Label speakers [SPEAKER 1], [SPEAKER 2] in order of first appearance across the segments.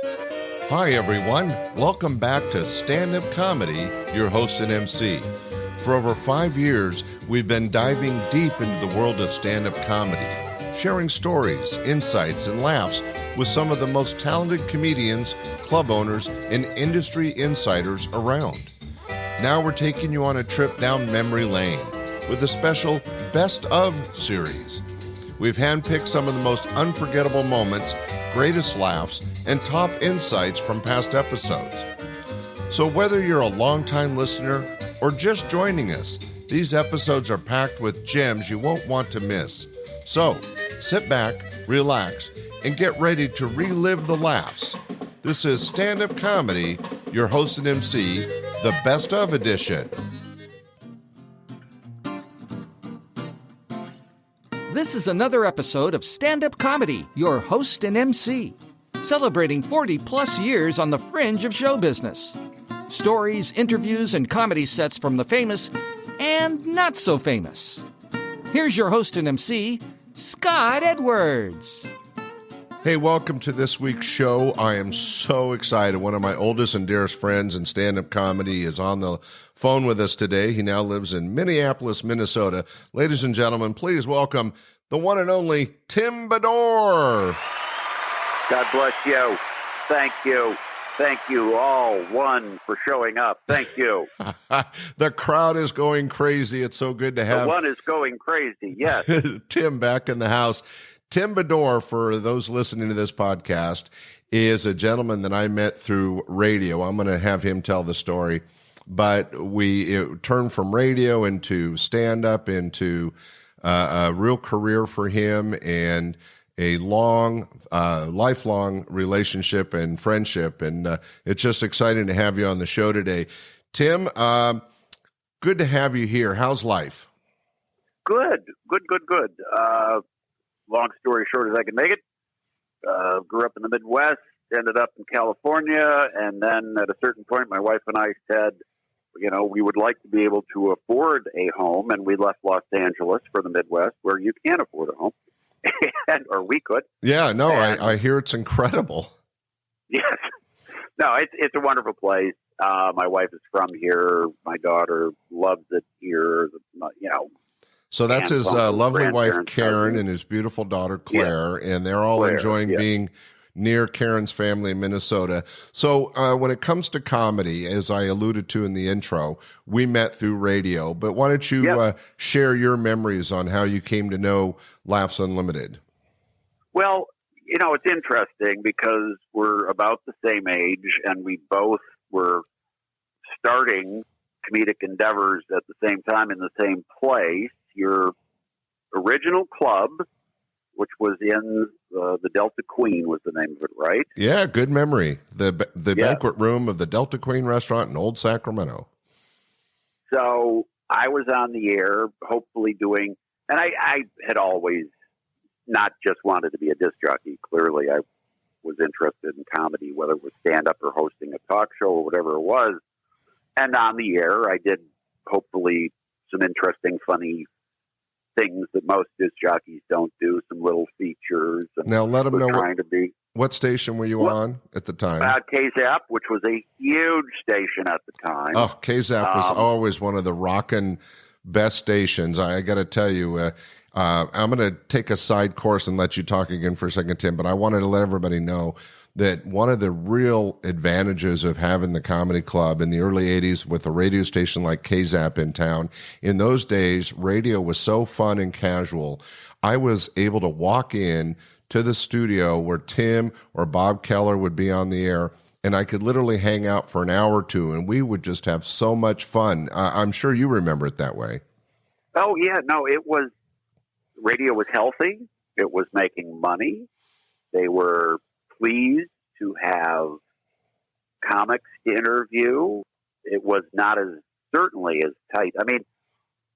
[SPEAKER 1] Hi, everyone. Welcome back to Standup Comedy, your host and MC. For over 5 years, we've been diving deep into the world of stand-up comedy, sharing stories, insights, and laughs with some of the most talented comedians, club owners, and industry insiders around. Now we're taking you on a trip down memory lane with a special Best Of series. We've handpicked some of the most unforgettable moments, greatest laughs, and top insights from past episodes. So whether you're a longtime listener or just joining us, these episodes are packed with gems you won't want to miss. So sit back, relax, and get ready to relive the laughs. This is Stand-Up Comedy, your host and MC, the Best Of edition.
[SPEAKER 2] This is another episode of Stand-Up Comedy, your host and MC, celebrating 40-plus years on the fringe of show business. Stories, interviews, and comedy sets from the famous and not so famous. Here's your host and MC, Scott Edwards.
[SPEAKER 1] Hey, welcome to this week's show. I am so excited. One of my oldest and dearest friends in stand-up comedy is on the phone with us today. He now lives in Minneapolis, Minnesota. Ladies and gentlemen, please welcome the one and only Tim Bedore.
[SPEAKER 3] God bless you. Thank you. Thank you all, one, for showing up. Thank you.
[SPEAKER 1] The crowd is going crazy. It's so good to have...
[SPEAKER 3] The one is going crazy, yes.
[SPEAKER 1] Tim back in the house. Tim Bedore, for those listening to this podcast, is a gentleman that I met through radio. I'm going to have him tell the story. But it turned from radio into stand-up, into a real career for him, and a long, lifelong relationship and friendship. And it's just exciting to have you on the show today. Tim, good to have you here. How's life?
[SPEAKER 3] Good. Long story short as I can make it, grew up in the Midwest, ended up in California, and then at a certain point, my wife and I said, we would like to be able to afford a home, and we left Los Angeles for the Midwest, where you can afford a home, or we could.
[SPEAKER 1] Yeah, no, I hear it's incredible.
[SPEAKER 3] Yes. No, it's a wonderful place. My wife is from here. My daughter loves it here,
[SPEAKER 1] So that's his lovely wife, Karen, and his beautiful daughter, Claire, and they're all enjoying being near Karen's family in Minnesota. So when it comes to comedy, as I alluded to in the intro, we met through radio. But why don't you share your memories on how you came to know Laughs Unlimited?
[SPEAKER 3] Well, it's interesting because we're about the same age, and we both were starting comedic endeavors at the same time in the same place. Your original club, which was in the Delta Queen, was the name of it, right?
[SPEAKER 1] Yeah, good memory. The banquet room of the Delta Queen restaurant in Old Sacramento.
[SPEAKER 3] So I was on the air, hopefully doing, and I had always not just wanted to be a disc jockey. Clearly, I was interested in comedy, whether it was stand-up or hosting a talk show or whatever it was. And on the air, I did hopefully some interesting, funny things that most disc jockeys don't do, some little features. And
[SPEAKER 1] now let them know what station were you on at the time?
[SPEAKER 3] KZAP, which was a huge station at the time.
[SPEAKER 1] Oh, KZAP was always one of the rockin' best stations. I got to tell you, I'm going to take a side course and let you talk again for a second, Tim, but I wanted to let everybody know that one of the real advantages of having the comedy club in the early 80s with a radio station like KZAP in town, in those days, radio was so fun and casual. I was able to walk in to the studio where Tim or Bob Keller would be on the air, and I could literally hang out for an hour or two, and we would just have so much fun. I'm sure you remember it that way.
[SPEAKER 3] Oh, yeah. No, radio was healthy. It was making money. They were pleased to have comics to interview. It was not certainly as tight. I mean,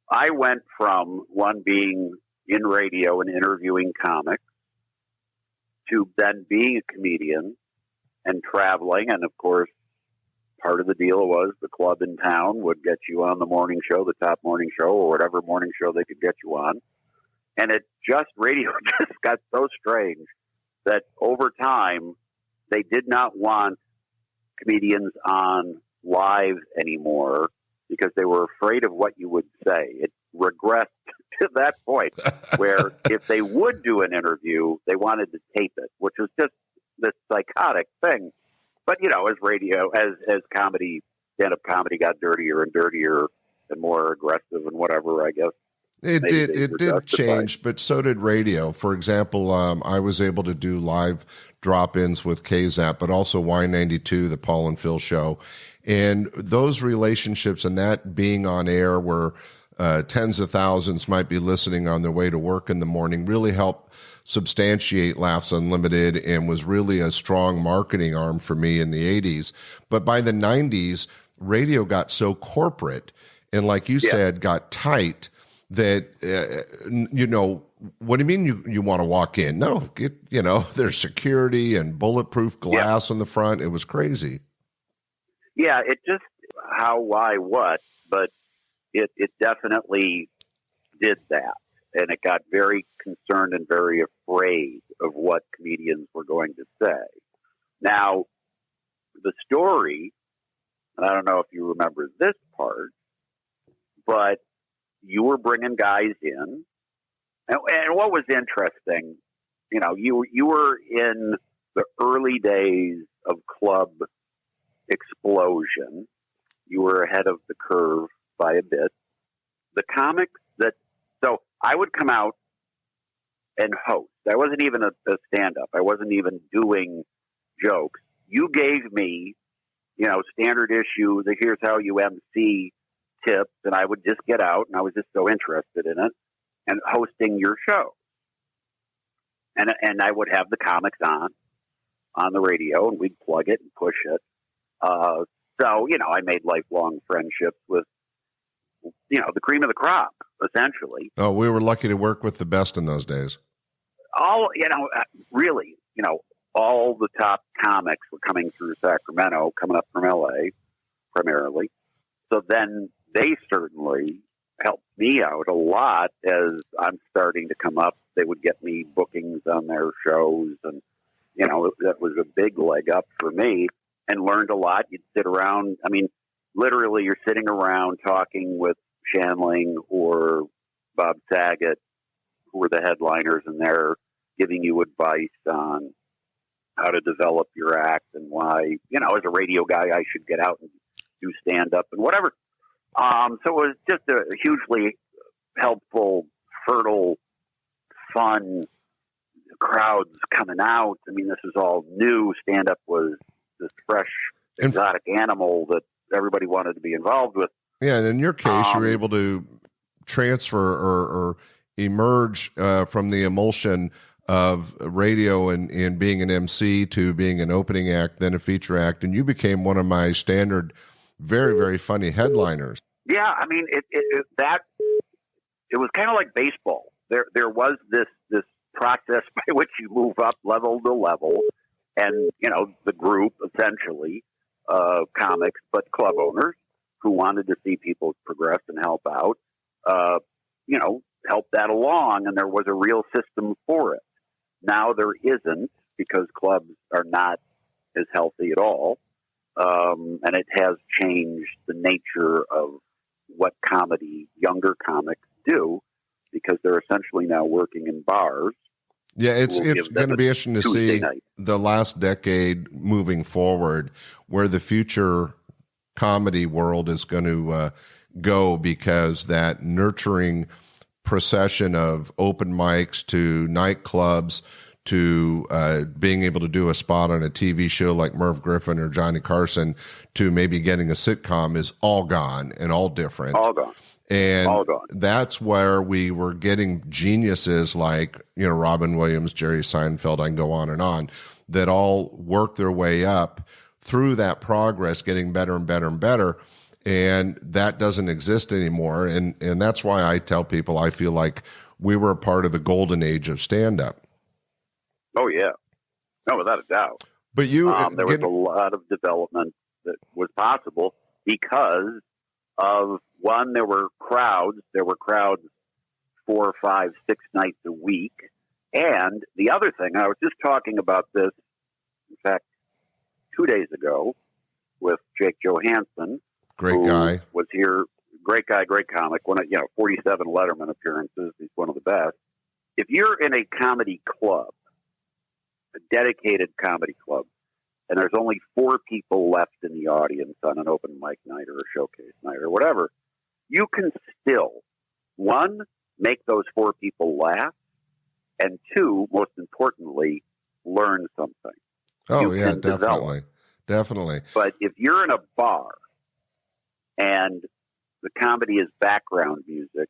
[SPEAKER 3] I went from one being in radio and interviewing comics to then being a comedian and traveling. And of course, part of the deal was the club in town would get you on the morning show, the top morning show, or whatever morning show they could get you on. And radio just got so strange that over time, they did not want comedians on live anymore because they were afraid of what you would say. It regressed to that point where if they would do an interview, they wanted to tape it, which was just this psychotic thing. But, as radio, as comedy, stand-up comedy got dirtier and dirtier and more aggressive and whatever, I guess.
[SPEAKER 1] It did change, but so did radio. For example, I was able to do live drop-ins with KZAP, but also Y92, the Paul and Phil show. And those relationships and that being on air where tens of thousands might be listening on their way to work in the morning really helped substantiate Laughs Unlimited and was really a strong marketing arm for me in the 80s. But by the 90s, radio got so corporate and, like you said, got tight that, what do you mean you want to walk in? No, there's security and bulletproof glass on the front. It was crazy.
[SPEAKER 3] Yeah, it just how, why, what, but it definitely did that. And it got very concerned and very afraid of what comedians were going to say. Now, the story, and I don't know if you remember this part, but you were bringing guys in. And what was interesting, you were in the early days of club explosion. You were ahead of the curve by a bit. The comics so I would come out and host. I wasn't even a stand-up. I wasn't even doing jokes. You gave me, standard issue, the here's how you MC tips, and I would just get out, and I was just so interested in it, and hosting your show. And I would have the comics on the radio, and we'd plug it and push it. So, I made lifelong friendships with, the cream of the crop, essentially.
[SPEAKER 1] Oh, we were lucky to work with the best in those days.
[SPEAKER 3] Really, all the top comics were coming through Sacramento, coming up from LA, primarily. So then they certainly helped me out a lot as I'm starting to come up. They would get me bookings on their shows, and, that was a big leg up for me, and learned a lot. You'd sit around. I mean, literally, you're sitting around talking with Shanling or Bob Saget, who were the headliners, and they're giving you advice on how to develop your act and why, as a radio guy, I should get out and do stand-up and whatever. So it was just a hugely helpful, fertile, fun crowds coming out. I mean, this was all new. Stand-up was this fresh, exotic animal that everybody wanted to be involved with.
[SPEAKER 1] Yeah, and in your case, you were able to transfer or emerge from the emulsion of radio and being an MC to being an opening act, then a feature act, and you became one of my standard, very, very funny headliners.
[SPEAKER 3] Yeah, I mean, it was kind of like baseball. There was this process by which you move up level to level, and the group essentially comics, but club owners who wanted to see people progress and help out, help that along, and there was a real system for it. Now there isn't, because clubs are not as healthy at all, and it has changed the nature of what younger comics do, because they're essentially now working in bars.
[SPEAKER 1] Yeah, it's going to be interesting to see the last decade moving forward, where the future comedy world is going to go, because that nurturing procession of open mics to nightclubs to being able to do a spot on a TV show like Merv Griffin or Johnny Carson to maybe getting a sitcom is all gone and all different.
[SPEAKER 3] All gone.
[SPEAKER 1] And that's where we were getting geniuses like, Robin Williams, Jerry Seinfeld, I can go on, that all work their way up through that progress, getting better and better and better. And that doesn't exist anymore. And that's why I tell people I feel like we were a part of the golden age of stand-up.
[SPEAKER 3] Oh, yeah. No, without a doubt.
[SPEAKER 1] But
[SPEAKER 3] there was a lot of development that was possible because of, one, there were crowds 4, 5, 6 nights a week. And the other thing, I was just talking about this, in fact, days ago with Jake Johansson.
[SPEAKER 1] Great guy.
[SPEAKER 3] Was here. Great guy, great comic. 47 Letterman appearances. He's one of the best. If you're in a comedy club, a dedicated comedy club, and there's only 4 people left in the audience on an open mic night or a showcase night or whatever, you can still, 1, make those 4 people laugh, and 2, most importantly, learn something.
[SPEAKER 1] Oh, yeah, definitely. Definitely.
[SPEAKER 3] But if you're in a bar and the comedy is background music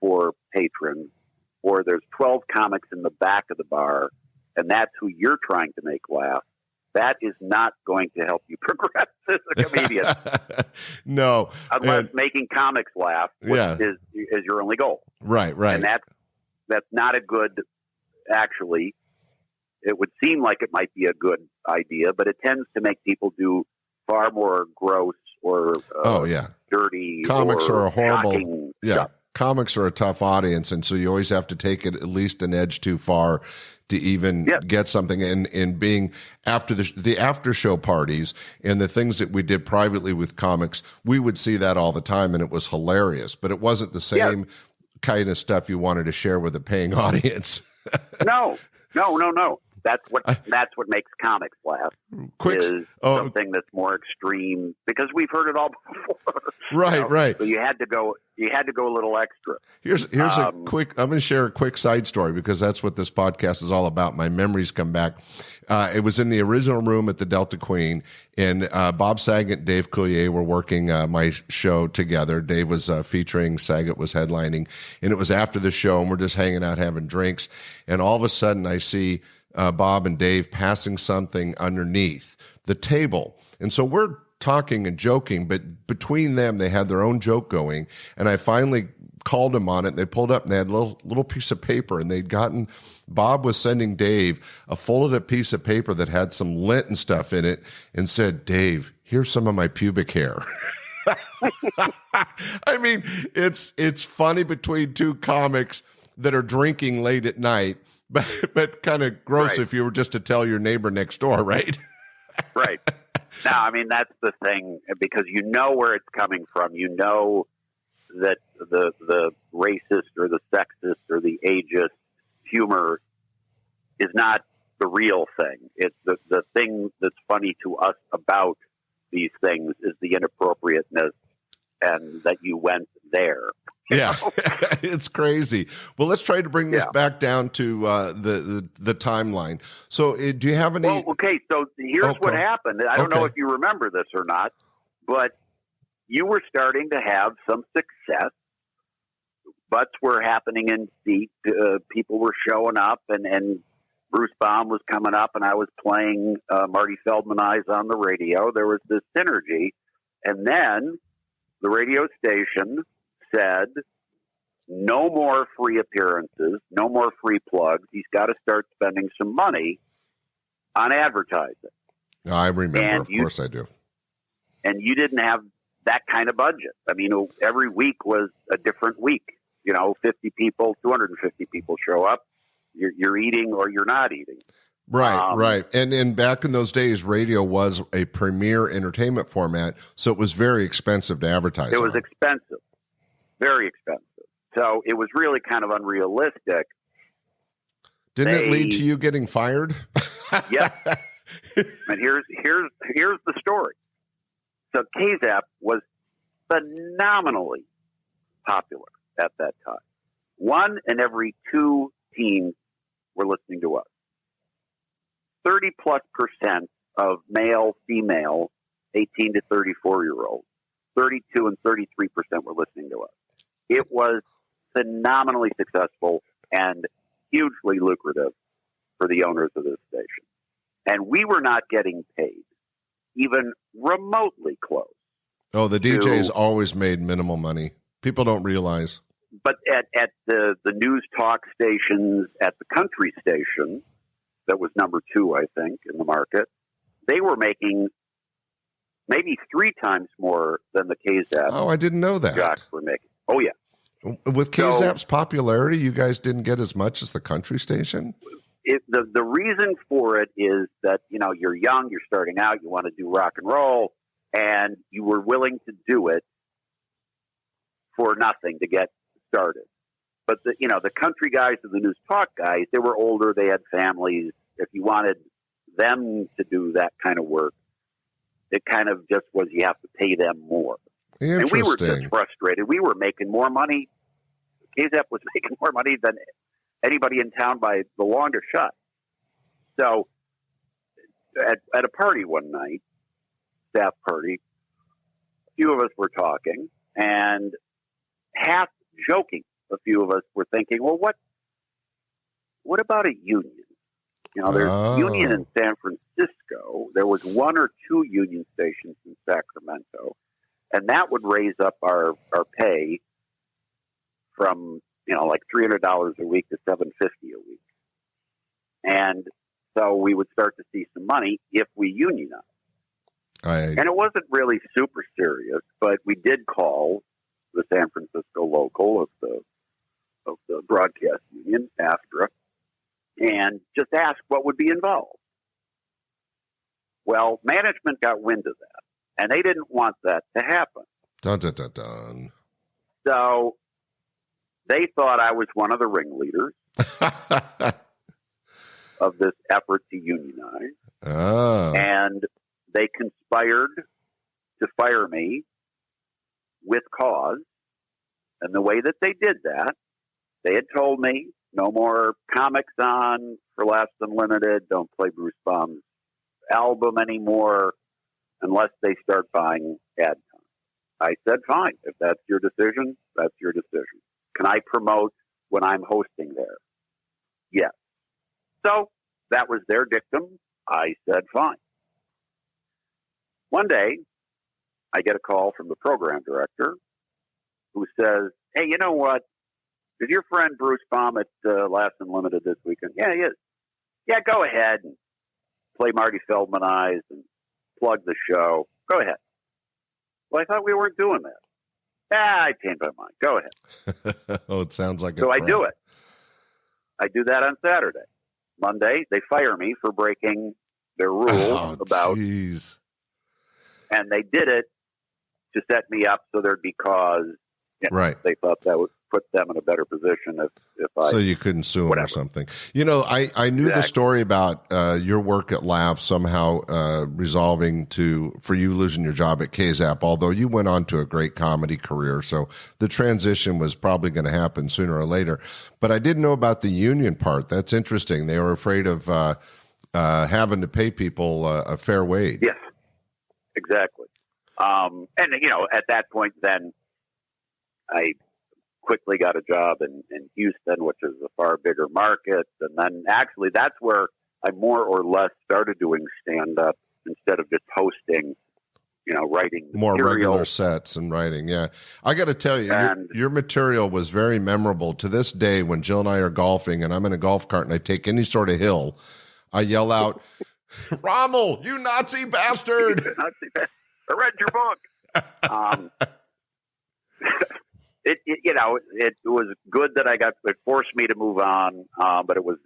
[SPEAKER 3] for patrons, or there's 12 comics in the back of the bar, and that's who you're trying to make laugh, that is not going to help you progress as a comedian.
[SPEAKER 1] No.
[SPEAKER 3] Unless making comics laugh is your only goal.
[SPEAKER 1] Right.
[SPEAKER 3] And that's not a good, actually, it would seem like it might be a good idea, but it tends to make people do far more gross or dirty.
[SPEAKER 1] Comics are a horrible,
[SPEAKER 3] stuff.
[SPEAKER 1] Comics are a tough audience, and so you always have to take it at least an edge too far to even get something. And being after the after show parties and the things that we did privately with comics, we would see that all the time, and it was hilarious. But it wasn't the same kind of stuff you wanted to share with a paying audience.
[SPEAKER 3] No. That's what makes comics laugh. Something that's more extreme, because we've heard it all before.
[SPEAKER 1] Right.
[SPEAKER 3] So you had to go a little extra.
[SPEAKER 1] Here's a quick. I'm going to share a quick side story because that's what this podcast is all about. My memories come back. It was in the original room at the Delta Queen, and Bob Saget and Dave Coulier were working my show together. Dave was featuring, Saget was headlining, and it was after the show, and we're just hanging out having drinks, and all of a sudden I see Bob and Dave passing something underneath the table. And so we're talking and joking, but between them, they had their own joke going. And I finally called them on it. And they pulled up and they had a little piece of paper, and Bob was sending Dave a folded up piece of paper that had some lint and stuff in it and said, "Dave, here's some of my pubic hair." I mean, it's funny between 2 comics that are drinking late at night, but kind of gross if you were just to tell your neighbor next door, right?
[SPEAKER 3] Right. No, I mean, that's the thing, because you know where it's coming from. You know that the racist or the sexist or the ageist humor is not the real thing. It's the thing that's funny to us about these things is the inappropriateness and that you went there.
[SPEAKER 1] Yeah, it's crazy. Well, let's try to bring this back down to the timeline. So do you have any...
[SPEAKER 3] Well, okay, so here's what happened. I don't know if you remember this or not, but you were starting to have some success. Butts were happening in seat. People were showing up, and Bruce Baum was coming up, and I was playing Marty Feldman Eyes on the radio. There was this synergy. And then the radio station said, no more free appearances, no more free plugs. He's got to start spending some money on advertising.
[SPEAKER 1] I remember, of course I do.
[SPEAKER 3] And you didn't have that kind of budget. I mean, every week was a different week. 50 people, 250 people show up. You're eating or you're not eating.
[SPEAKER 1] Right. And back in those days, radio was a premier entertainment format, so it was very expensive to advertise.
[SPEAKER 3] It was expensive. Very expensive. So it was really kind of unrealistic.
[SPEAKER 1] Didn't it lead to you getting fired?
[SPEAKER 3] Yes. And here's the story. So KZAP was phenomenally popular at that time. 1 in every 2 teens were listening to us. 30+% of male, female, 18 to 34-year-olds, 32 and 33% were listening to us. It was phenomenally successful and hugely lucrative for the owners of this station. And we were not getting paid, even remotely close.
[SPEAKER 1] Oh, the DJs always made minimal money. People don't realize.
[SPEAKER 3] But at the news talk stations, at the country station, that was number 2, I think, in the market, they were making maybe 3 times more than the KZAP.
[SPEAKER 1] Oh, I didn't know that.
[SPEAKER 3] Jocks were making. Oh, yeah.
[SPEAKER 1] With KZAP's popularity, you guys didn't get as much as the country station?
[SPEAKER 3] the reason for it is that, you're young, you're starting out, you want to do rock and roll, and you were willing to do it for nothing to get started. But the country guys and the news talk guys, they were older, they had families. If you wanted them to do that kind of work, it kind of just was, you have to pay them more. And we were just frustrated. We were making more money. KZAP was making more money than anybody in town by the longest shot. So at a party one night, staff party, a few of us were talking, and half joking, a few of us were thinking, well, what about a union? There's a union in San Francisco. There was one or two union stations in Sacramento, and that would raise up our pay from, like $300 a week to $750 a week. And so we would start to see some money if we unionized. And it wasn't really super serious, but we did call the San Francisco local of the broadcast union, AFTRA, and just ask what would be involved. Well, management got wind of that, and they didn't want that to happen.
[SPEAKER 1] Dun, dun, dun, dun.
[SPEAKER 3] So they thought I was one of the ringleaders of this effort to unionize.
[SPEAKER 1] Oh.
[SPEAKER 3] And they conspired to fire me with cause. And the way that they did that, they had told me, no more comics on for Laughs Unlimited. Don't play Bruce Baum's album anymore unless they start buying ad time. I said, fine. If that's your decision, that's your decision. Can I promote when I'm hosting there? Yes. So that was their dictum. I said, fine. One day, I get a call from the program director who says, hey, you know what? Is your friend Bruce Baum at Laughs Unlimited this weekend? Yeah, he is. Yeah, go ahead and play Marty Feldman Eyes and plug the show. Go ahead. Well, I thought we weren't doing that. I changed my mind. Go ahead.
[SPEAKER 1] Oh, it sounds like
[SPEAKER 3] so I do it. I do that on Saturday. Monday, they fire me for breaking their rules about.
[SPEAKER 1] Geez.
[SPEAKER 3] And they did it to set me up so there'd be cause.
[SPEAKER 1] Right.
[SPEAKER 3] They thought that would put them in a better position if I.
[SPEAKER 1] So you couldn't sue them or something. I knew the story about your work at Laugh somehow resolving for you losing your job at KZAP, although you went on to a great comedy career. So the transition was probably going to happen sooner or later. But I didn't know about the union part. That's interesting. They were afraid of having to pay people a fair wage.
[SPEAKER 3] Yes, exactly. And, at that point, then I quickly got a job in Houston, which is a far bigger market. And then actually that's where I more or less started doing stand-up instead of just hosting, writing
[SPEAKER 1] more
[SPEAKER 3] material.
[SPEAKER 1] Regular sets and writing. Yeah. I got to tell you, your material was very memorable. To this day, when Jill and I are golfing and I'm in a golf cart and I take any sort of hill, I yell out, Rommel, you Nazi bastard.
[SPEAKER 3] I read your book. It was good that it forced me to move on, but it was,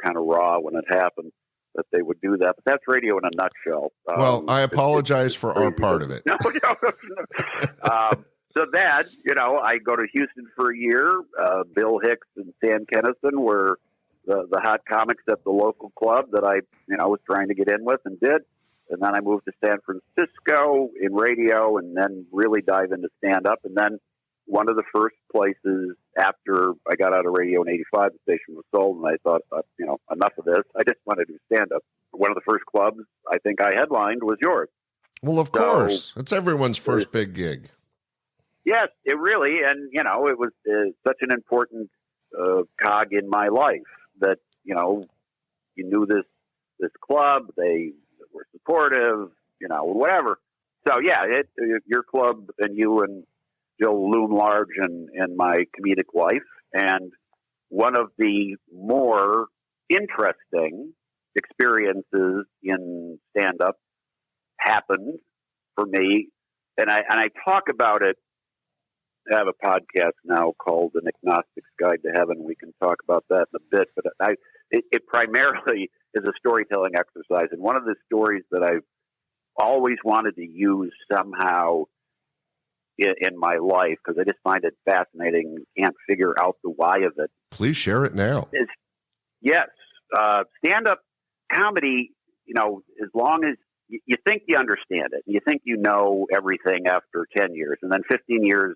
[SPEAKER 3] kind of raw when it happened that they would do that. But that's radio in a nutshell.
[SPEAKER 1] Well, I apologize for our part of it.
[SPEAKER 3] No. So then, I go to Houston for a year. Bill Hicks and Stan Kennison were the hot comics at the local club that I was trying to get in with and did. And then I moved to San Francisco in radio and then really dive into stand-up. And then one of the first places after I got out of radio in 85, the station was sold, and I thought, enough of this. I just want to do stand-up. One of the first clubs I think I headlined was yours.
[SPEAKER 1] Well, of course. It's everyone's first big gig.
[SPEAKER 3] Yes, it really, and, it was such an important cog in my life that, you knew this club, they were supportive, whatever. So, yeah, your club and you and Jill loom large in my comedic life. And one of the more interesting experiences in stand-up happened for me. And I talk about it. I have a podcast now called An Agnostic's Guide to Heaven. We can talk about that in a bit. But it primarily is a storytelling exercise. And one of the stories that I've always wanted to use somehow in my life, because I just find it fascinating, can't figure out the why of it.
[SPEAKER 1] Please share it now.
[SPEAKER 3] Yes. Stand-up comedy, as long as you think you understand it, you think you know everything after 10 years, and then 15 years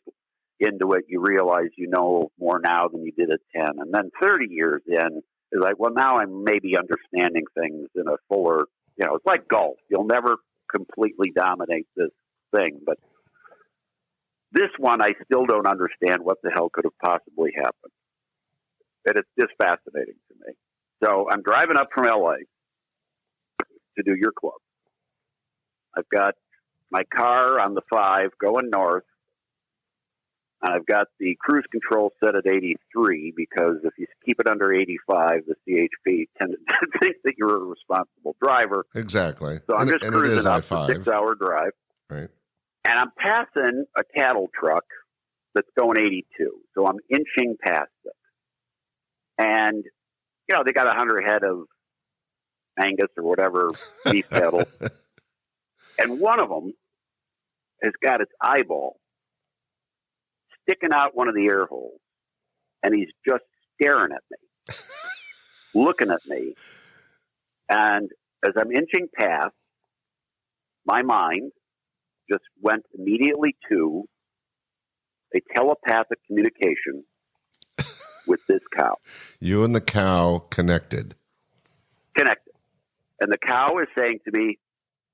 [SPEAKER 3] into it, you realize you know more now than you did at 10. And then 30 years in, it's like, well, now I'm maybe understanding things in a fuller, it's like golf. You'll never completely dominate this thing. But this one, I still don't understand what the hell could have possibly happened. And it's just fascinating to me. So I'm driving up from LA to do your club. I've got my car on the 5 going north. And I've got the cruise control set at 83 because if you keep it under 85, the CHP tend to think that you're a responsible driver.
[SPEAKER 1] Exactly.
[SPEAKER 3] So I'm just cruising up a 6-hour drive.
[SPEAKER 1] Right.
[SPEAKER 3] And I'm passing a cattle truck that's going 82. So I'm inching past it. And, they got 100 head of Angus or whatever beef cattle. And one of them has got its eyeball sticking out one of the air holes, and he's just staring at me, looking at me. And as I'm inching past, my mind just went immediately to a telepathic communication with this cow.
[SPEAKER 1] You and the cow connected.
[SPEAKER 3] And the cow is saying to me,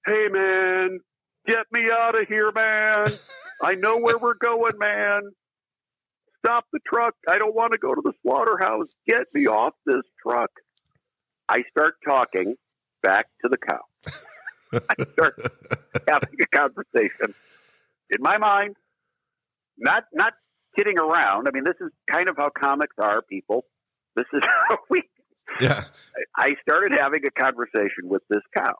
[SPEAKER 3] "Hey, man, get me out of here, man. I know where we're going, man. Stop the truck. I don't want to go to the slaughterhouse. Get me off this truck." I start talking back to the cow. I start having a conversation in my mind, not kidding around. I mean, this is kind of how comics are, people. This is how I started having a conversation with this cow.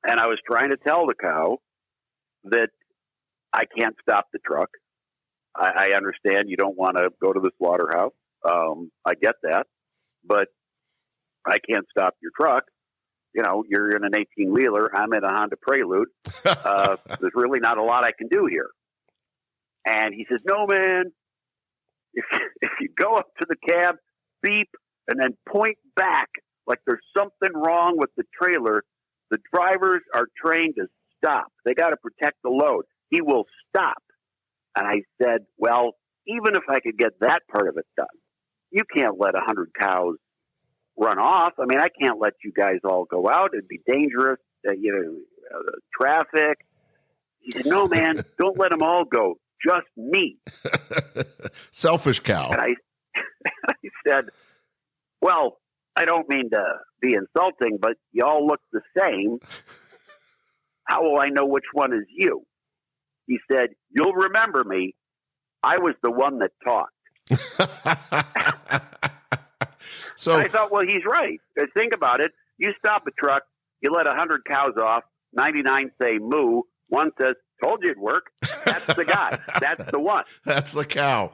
[SPEAKER 3] And I was trying to tell the cow that I can't stop the truck. I understand you don't want to go to the slaughterhouse. I get that. But I can't stop your truck. You're in an 18-wheeler. I'm in a Honda Prelude. There's really not a lot I can do here. And he says, "No, man. If you go up to the cab, beep, and then point back like there's something wrong with the trailer, the drivers are trained to stop. They got to protect the load. He will stop." And I said, "Well, even if I could get that part of it done, you can't let 100 cows run off. I mean, I can't let you guys all go out. It'd be dangerous, traffic." He said, "No, man, don't let them all go. Just me."
[SPEAKER 1] Selfish cow.
[SPEAKER 3] And I said, "Well, I don't mean to be insulting, but you all look the same. How will I know which one is you?" He said, "You'll remember me. I was the one that talked."
[SPEAKER 1] So
[SPEAKER 3] I thought, well, he's right. Think about it. You stop a truck, you let 100 cows off, 99 say moo, one says, "Told you it'd work." That's the guy. That's the one.
[SPEAKER 1] That's the cow.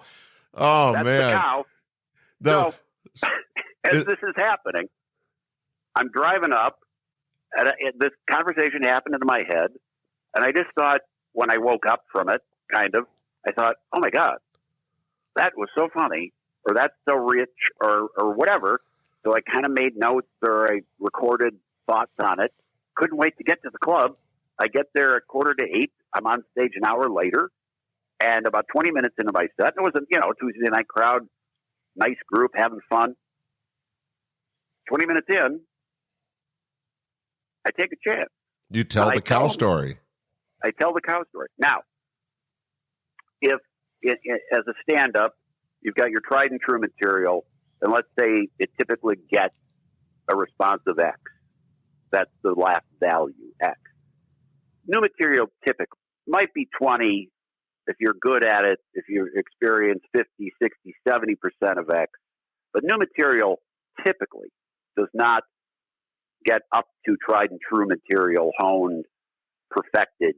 [SPEAKER 1] Oh,
[SPEAKER 3] That's
[SPEAKER 1] man.
[SPEAKER 3] the cow.
[SPEAKER 1] No.
[SPEAKER 3] So, as this is happening, I'm driving up, and this conversation happened in my head, and I just thought, when I woke up from it, I thought, oh my God, that was so funny, or that's so rich, or whatever. So I kind of made notes, or I recorded thoughts on it. Couldn't wait to get to the club. I get there at 7:45. I'm on stage an hour later, and about 20 minutes into my set, it was a Tuesday night crowd, nice group, having fun. 20 minutes in, I take a chance.
[SPEAKER 1] You tell the cow story.
[SPEAKER 3] I tell the cow story. Now, if as a stand-up, you've got your tried and true material, and let's say it typically gets a response of X. That's the last value, X. New material typically might be 20 if you're good at it, if you experience 50, 60, 70% of X. But new material typically does not get up to tried and true material, honed, perfected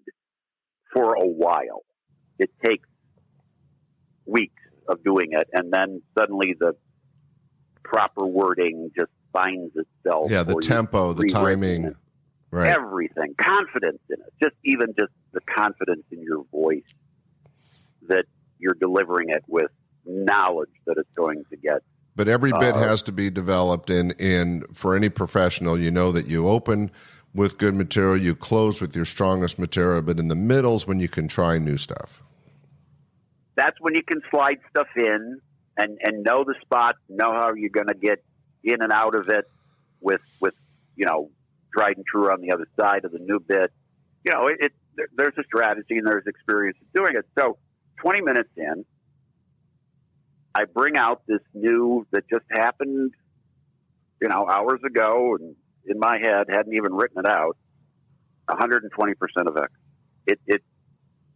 [SPEAKER 3] for a while. It takes weeks of doing it, and then suddenly the proper wording just finds itself.
[SPEAKER 1] Yeah, the tempo, the timing, right?
[SPEAKER 3] Everything, confidence in it. Just the confidence in your voice that you're delivering it with knowledge that it's going to get.
[SPEAKER 1] But every bit has to be developed in for any professional. You know that you open with good material, you close with your strongest material, but in the middle's when you can try new stuff.
[SPEAKER 3] That's when you can slide stuff in and know the spots, know how you're going to get in and out of it with tried and true on the other side of the new bit. There's a strategy and there's experience of doing it. So 20 minutes in, I bring out this new that just happened, hours ago, and in my head, hadn't even written it out, 120% of it. It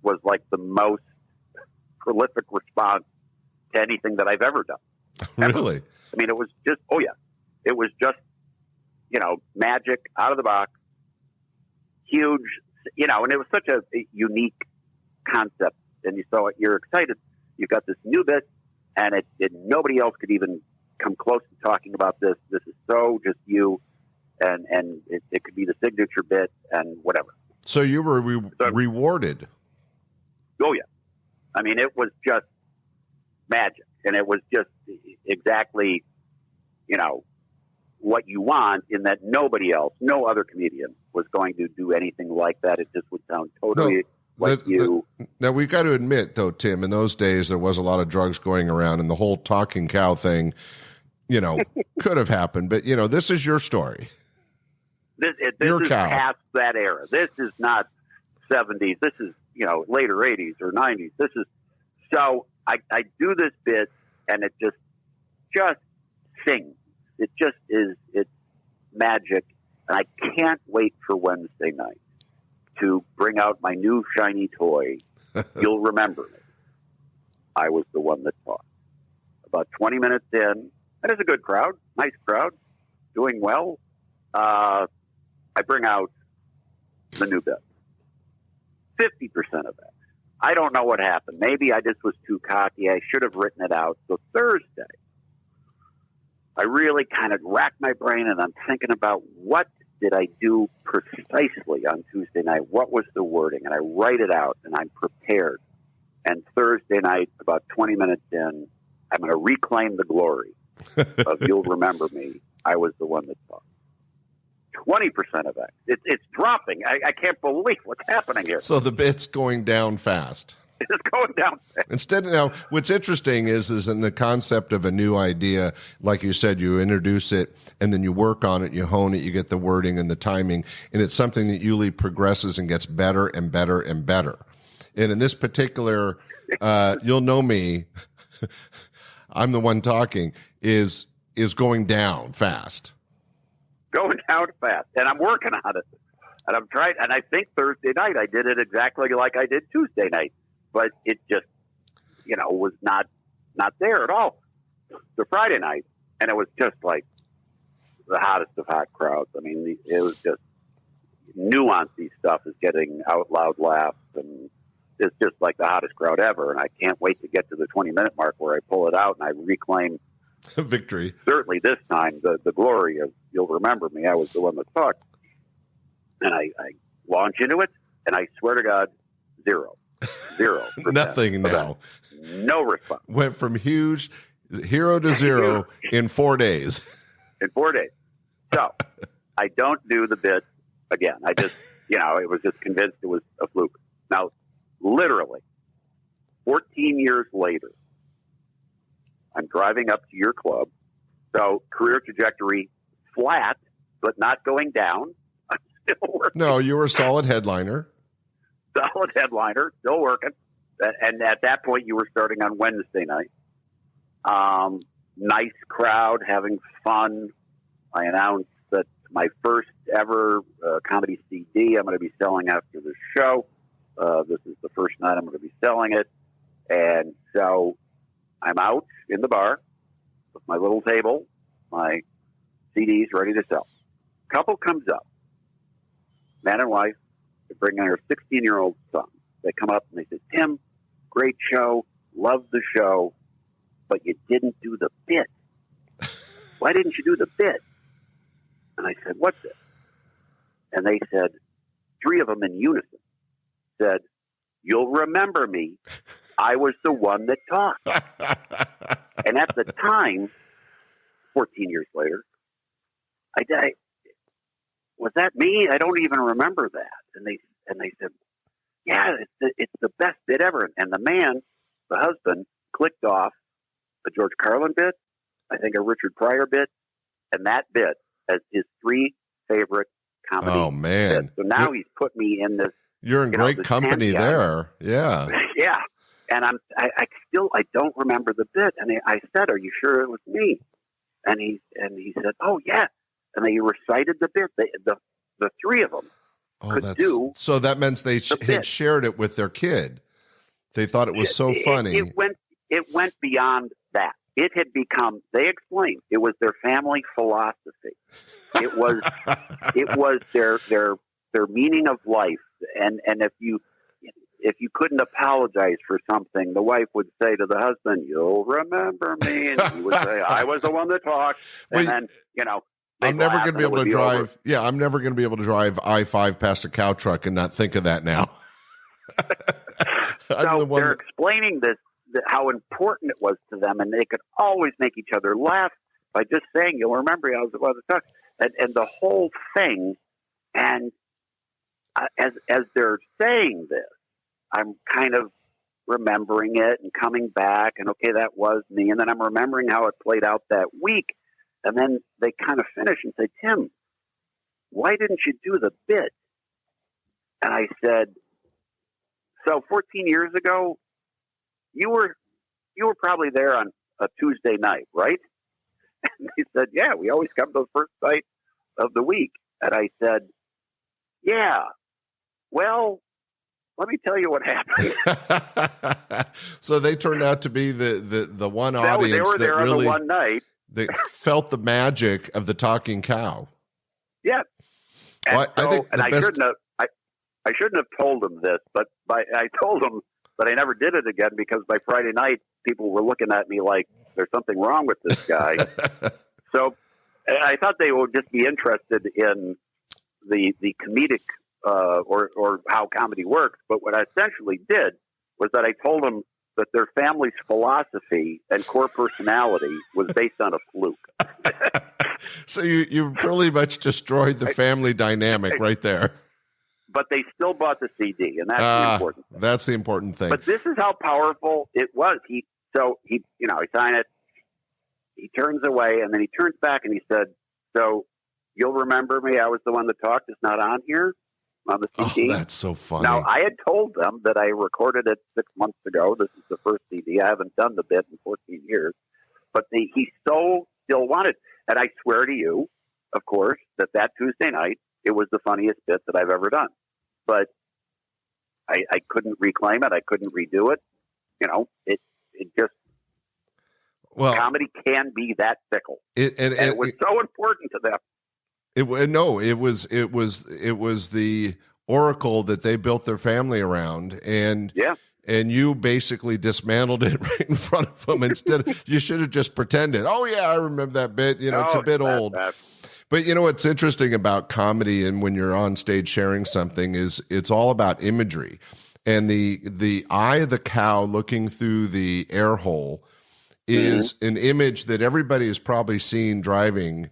[SPEAKER 3] was like the most prolific response to anything that I've ever done.
[SPEAKER 1] Really?
[SPEAKER 3] Ever. I mean, it was just, it was just, magic out of the box, huge, and it was such a unique concept. And you're excited. You've got this new bit, and nobody else could even come close to talking about this. This is so just you, and it could be the signature bit and whatever.
[SPEAKER 1] So you were rewarded.
[SPEAKER 3] Oh, yeah. I mean, it was just magic, and it was just exactly, what you want, in that nobody else, no other comedian was going to do anything like that. It just would sound totally like you.
[SPEAKER 1] Now, we've got to admit, though, Tim, in those days, there was a lot of drugs going around, and the whole talking cow thing, could have happened. But, this is your story.
[SPEAKER 3] This is past that era. This is not 70s. This is, later 80s or 90s. This is, so I do this bit, and it just sings. It just is, it's magic. And I can't wait for Wednesday night to bring out my new shiny toy. You'll remember me. I was the one that talked. About 20 minutes in, and it's a good crowd, nice crowd, doing well. I bring out the new bit. 50% of it. I don't know what happened. Maybe I just was too cocky. I should have written it out. So Thursday, I really kind of racked my brain, and I'm thinking about what did I do precisely on Tuesday night? What was the wording? And I write it out, and I'm prepared. And Thursday night, about 20 minutes in, I'm going to reclaim the glory of You'll Remember Me. I was the one that talked. 20% of it. It's dropping. I can't believe what's happening here.
[SPEAKER 1] So the bit's going down fast.
[SPEAKER 3] It's going down fast.
[SPEAKER 1] Instead, now, what's interesting is in the concept of a new idea, like you said, you introduce it, and then you work on it, you hone it, you get the wording and the timing, and it's something that usually progresses and gets better and better and better. And in this particular, You'll Know Me, I'm the one talking, is going down fast.
[SPEAKER 3] Going down fast. And I'm working on it. And I'm trying, and I think Thursday night I did it exactly like I did Tuesday night. But it just, was not there at all. The Friday night, and it was just like the hottest of hot crowds. I mean, it was just nuancey stuff is getting out loud laughs, and it's just like the hottest crowd ever. And I can't wait to get to the 20-minute mark where I pull it out and I reclaim
[SPEAKER 1] victory. Certainly
[SPEAKER 3] this time, the glory of You'll Remember Me. I was the one that talked. And I launch into it, and I swear to God, zero.
[SPEAKER 1] Nothing now.
[SPEAKER 3] No response.
[SPEAKER 1] Went from huge hero to zero in 4 days.
[SPEAKER 3] In 4 days. So I don't do the bit again. I just, it was just convinced it was a fluke. Now, literally, 14 years later, I'm driving up to your club. So career trajectory flat, but not going down. I'm still working.
[SPEAKER 1] No, you were a solid headliner.
[SPEAKER 3] Solid headliner, still working. And at that point, you were starting on Wednesday night. Nice crowd, having fun. I announced that my first ever comedy CD I'm going to be selling after the show. This is the first night I'm going to be selling it. And so I'm out in the bar with my little table, my CDs ready to sell. Couple comes up, man and wife. They bring in their 16-year-old son. They come up and they say, Tim, great show, love the show, but you didn't do the bit. Why didn't you do the bit? And I said, what's it? And they said, three of them in unison said, you'll remember me. I was the one that talked. And at the time, 14 years later, I was that me? I don't even remember that. And they said, yeah, it's the best bit ever. And the man, the husband, clicked off a George Carlin bit, I think a Richard Pryor bit, and that bit as his three favorite comedy.
[SPEAKER 1] Oh man!
[SPEAKER 3] Bits. So now he's put me in this.
[SPEAKER 1] You're in great company there. Yeah.
[SPEAKER 3] Yeah. And I still don't remember the bit. And I said, "Are you sure it was me?" And he said, "Oh yeah." And they recited the bit. The three of them could do.
[SPEAKER 1] So that meant they had shared it with their kid. They thought it was so funny.
[SPEAKER 3] It went beyond that. It had become. They explained it was their family philosophy. It was their meaning of life. And if you couldn't apologize for something, the wife would say to the husband, "You'll remember me," and he would say, "I was the one that talked." And then
[SPEAKER 1] I'm never going to be able to drive. Over. Yeah, I'm nenever going to be able to drive I-5 past a cow truck and not think of that now.
[SPEAKER 3] So they're explaining this, how important it was to them, and they could always make each other laugh by just saying, "You'll remember I was the one that talked," and the whole thing. And as they're saying this, I'm kind of remembering it and coming back, and okay, that was me. And then I'm remembering how it played out that week. And then they kind of finish and say, "Tim, why didn't you do the bit?" And I said, "So 14 years ago, you were probably there on a Tuesday night, right?" And he said, "Yeah, we always come to the first night of the week." And I said, "Yeah, well, let me tell you what happened."
[SPEAKER 1] So they turned out to be the one audience
[SPEAKER 3] they were there
[SPEAKER 1] that really,
[SPEAKER 3] on the one night.
[SPEAKER 1] They felt the magic of the talking cow.
[SPEAKER 3] Yeah. And,
[SPEAKER 1] well, I think
[SPEAKER 3] I shouldn't have told them this, but I told them that I never did it again because by Friday night, people were looking at me like there's something wrong with this guy. So I thought they would just be interested in the comedic or how comedy works. But what I essentially did was that I told them that their family's philosophy and core personality was based on a fluke.
[SPEAKER 1] So you pretty much destroyed the family dynamic right there.
[SPEAKER 3] But they still bought the CD, and that's the important thing.
[SPEAKER 1] That's the important thing.
[SPEAKER 3] But this is how powerful it was. He signed it. He turns away, and then he turns back, and he said, "So you'll remember me. I was the one that talked. It's not on here on the CD."
[SPEAKER 1] Oh, that's so funny.
[SPEAKER 3] Now, I had told them that I recorded it 6 months ago. This is the first CD. I haven't done the bit in 14 years. But he still wanted. And I swear to you, of course, that Tuesday night, it was the funniest bit that I've ever done. But I couldn't reclaim it. I couldn't redo it. It just, comedy can be that fickle. It was so important to them.
[SPEAKER 1] It was the oracle that they built their family around, and you basically dismantled it right in front of them. Instead, you should have just pretended. "Oh yeah, I remember that bit. It's a bit old." But what's interesting about comedy, and when you're on stage sharing something, is it's all about imagery, and the eye of the cow looking through the air hole is an image that everybody has probably seen driving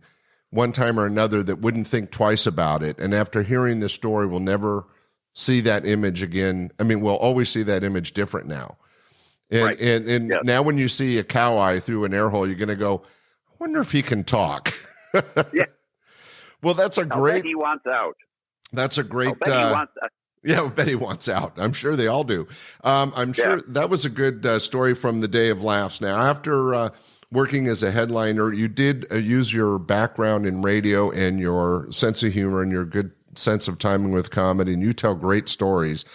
[SPEAKER 1] one time or another that wouldn't think twice about it. And after hearing this story, we'll never see that image again. I mean, we'll always see that image different now. And now when you see a cow eye through an air hole, you're going to go, "I wonder if he can talk."
[SPEAKER 3] Yeah.
[SPEAKER 1] Well, that's a great.
[SPEAKER 3] He wants out.
[SPEAKER 1] That's a great.
[SPEAKER 3] He wants out.
[SPEAKER 1] Yeah, I bet he wants out. I'm sure they all do. I'm sure that was a good story from the Day of Laughs. Now, after working as a headliner, you did use your background in radio and your sense of humor and your good sense of timing with comedy, and you tell great stories.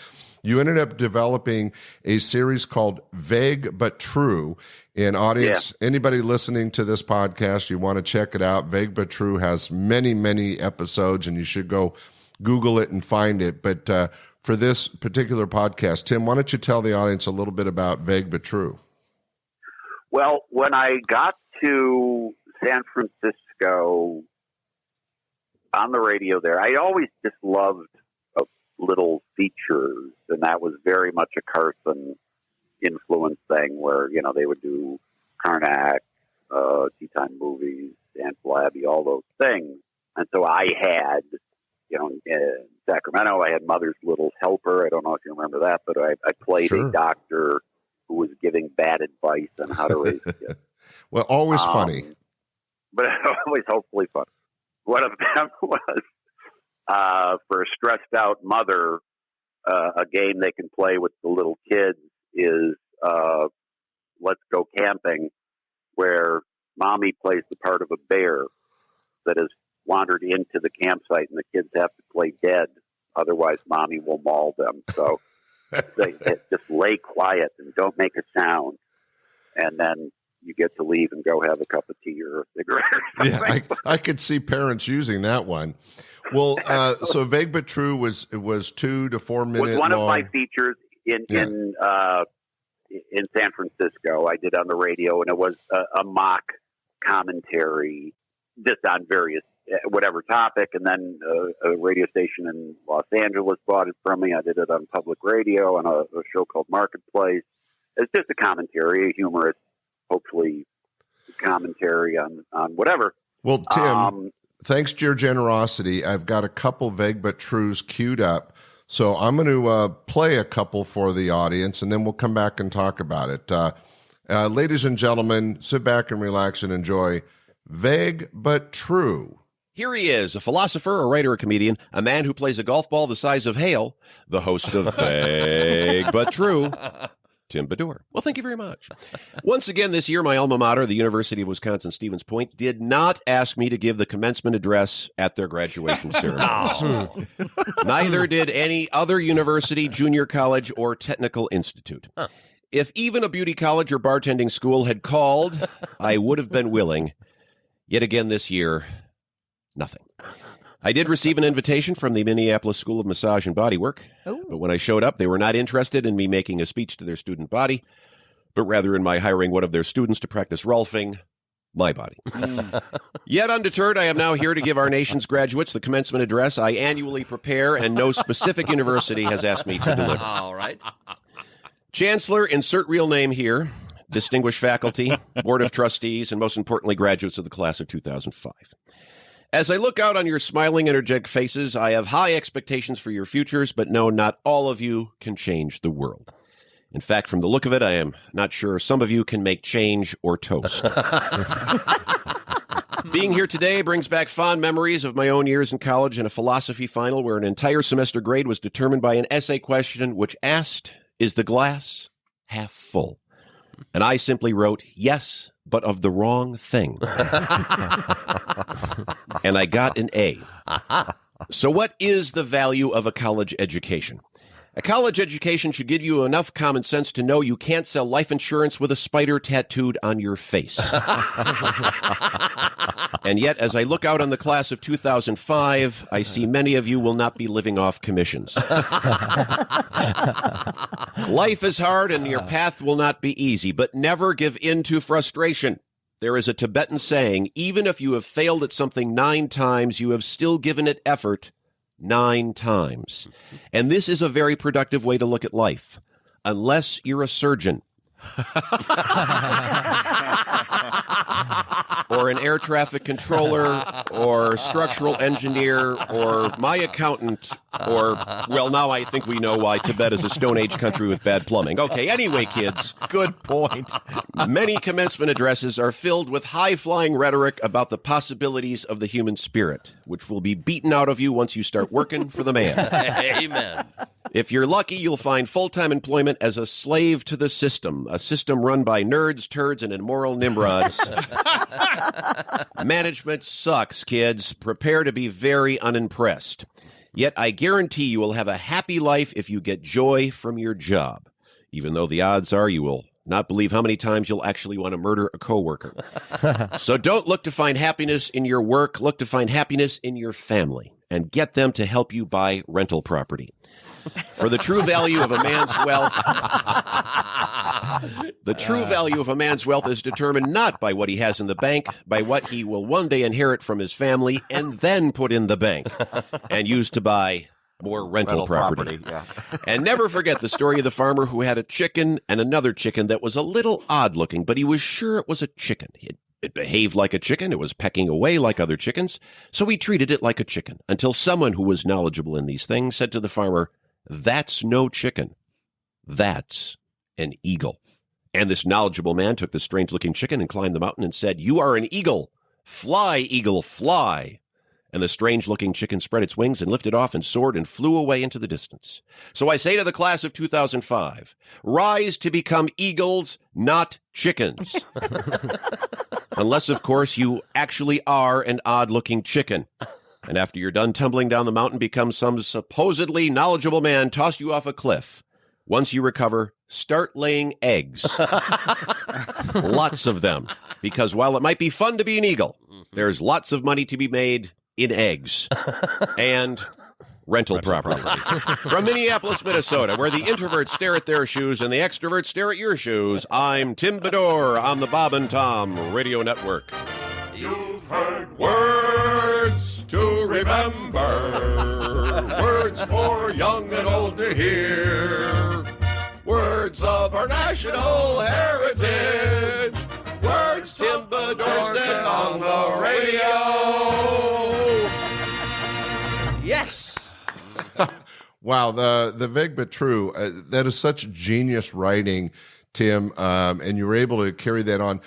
[SPEAKER 1] You ended up developing a series called Vague But True. And audience, anybody listening to this podcast, you want to check it out. Vague But True has many, many episodes, and you should go Google it and find it. But for this particular podcast, Tim, why don't you tell the audience a little bit about Vague But True?
[SPEAKER 3] Well, when I got to San Francisco on the radio there. I always just loved little features, and that was very much a Carson influence thing where, they would do Karnak, Tea Time Movies, Dan Flabby, all those things. And so I had, in Sacramento, I had Mother's Little Helper. I don't know if you remember that, but I played a doctor who was giving bad advice on how to raise kids.
[SPEAKER 1] Well, always funny.
[SPEAKER 3] But always hopefully fun. One of them was for a stressed out mother, a game they can play with the little kids is Let's Go Camping, where mommy plays the part of a bear that has wandered into the campsite and the kids have to play dead. Otherwise, mommy will maul them. So they just lay quiet and don't make a sound. And then you get to leave and go have a cup of tea or a cigarette or something.
[SPEAKER 1] Yeah, I could see parents using that one. Well, so Vague But True was 2 to 4 minutes
[SPEAKER 3] was one
[SPEAKER 1] long.
[SPEAKER 3] of my features in San Francisco. I did on the radio, and it was a mock commentary just on various whatever topic. And then a radio station in Los Angeles bought it from me. I did it on public radio on a show called Marketplace. It's just a commentary, a humorous, hopefully, commentary on whatever.
[SPEAKER 1] Well, Tim, thanks to your generosity, I've got a couple Vague But Trues queued up. So I'm going to play a couple for the audience, and then we'll come back and talk about it. Ladies and gentlemen, sit back and relax and enjoy Vague But True.
[SPEAKER 4] Here he is, a philosopher, a writer, a comedian, a man who plays a golf ball the size of hail, the host of Vague But True, Tim Bedore. Well, thank you very much. Once again this year, my alma mater, the University of Wisconsin-Stevens Point, did not ask me to give the commencement address at their graduation ceremonies. Neither did any other university, junior college, or technical institute. If even a beauty college or bartending school had called, I would have been willing. Yet again this year, nothing. I did receive an invitation from the Minneapolis School of Massage and Bodywork, but when I showed up, they were not interested in me making a speech to their student body, but rather in my hiring one of their students to practice Rolfing my body. Yet undeterred, I am now here to give our nation's graduates the commencement address I annually prepare and no specific university has asked me to deliver.
[SPEAKER 5] All right.
[SPEAKER 4] Chancellor, insert real name here, distinguished faculty, board of trustees, and most importantly, graduates of the class of 2005. As I look out on your smiling, energetic faces, I have high expectations for your futures, but no, not all of you can change the world. In fact, from the look of it, I am not sure some of you can make change or toast. Being here today brings back fond memories of my own years in college and a philosophy final where an entire semester grade was determined by an essay question which asked, is the glass half full? And I simply wrote, yes, but of the wrong thing. And I got an A. So what is the value of a college education? A college education should give you enough common sense to know you can't sell life insurance with a spider tattooed on your face. And yet, as I look out on the class of 2005, I see many of you will not be living off commissions. Life is hard and your path will not be easy, but never give in to frustration. There is a Tibetan saying, even if you have failed at something 9 times, you have still given it effort 9 times. And this is a very productive way to look at life, unless you're a surgeon. Or an air traffic controller, or structural engineer, or my accountant, or, well, now I think we know why Tibet is a Stone Age country with bad plumbing. Okay, anyway, kids.
[SPEAKER 5] Good point.
[SPEAKER 4] Many commencement addresses are filled with high-flying rhetoric about the possibilities of the human spirit, which will be beaten out of you once you start working for the man.
[SPEAKER 5] Amen.
[SPEAKER 4] If you're lucky, you'll find full-time employment as a slave to the system, a system run by nerds, turds, and immoral nimrods. Management sucks, kids. Prepare to be very unimpressed. Yet I guarantee you will have a happy life if you get joy from your job, even though the odds are you will not believe how many times you'll actually want to murder a coworker. So don't look to find happiness in your work. Look to find happiness in your family and get them to help you buy rental property. For the true value of a man's wealth, The true value of a man's wealth is determined not by what he has in the bank, by what he will one day inherit from his family and then put in the bank and use to buy more rental property.
[SPEAKER 5] Yeah.
[SPEAKER 4] And never forget the story of the farmer who had a chicken and another chicken that was a little odd looking, but he was sure it was a chicken. It behaved like a chicken. It was pecking away like other chickens. So he treated it like a chicken until someone who was knowledgeable in these things said to the farmer, "That's no chicken. That's an eagle." And this knowledgeable man took the strange-looking chicken and climbed the mountain and said, "You are an eagle. Fly, eagle, fly." And the strange-looking chicken spread its wings and lifted off and soared and flew away into the distance. So I say to the class of 2005, rise to become eagles, not chickens. Unless, of course, you actually are an odd-looking chicken. And after you're done tumbling down the mountain, become some supposedly knowledgeable man tossed you off a cliff. Once you recover, start laying eggs. Lots of them. Because while it might be fun to be an eagle, there's lots of money to be made in eggs and rental property. From Minneapolis, Minnesota, where the introverts stare at their shoes and the extroverts stare at your shoes, I'm Tim Bedore on the Bob and Tom Radio Network. You've heard words to remember, words for young and old to hear, words of our national heritage, words Tim Bedore said on the radio. Yes.
[SPEAKER 1] Wow, the vague but true. That is such genius writing, Tim, and you were able to carry that on.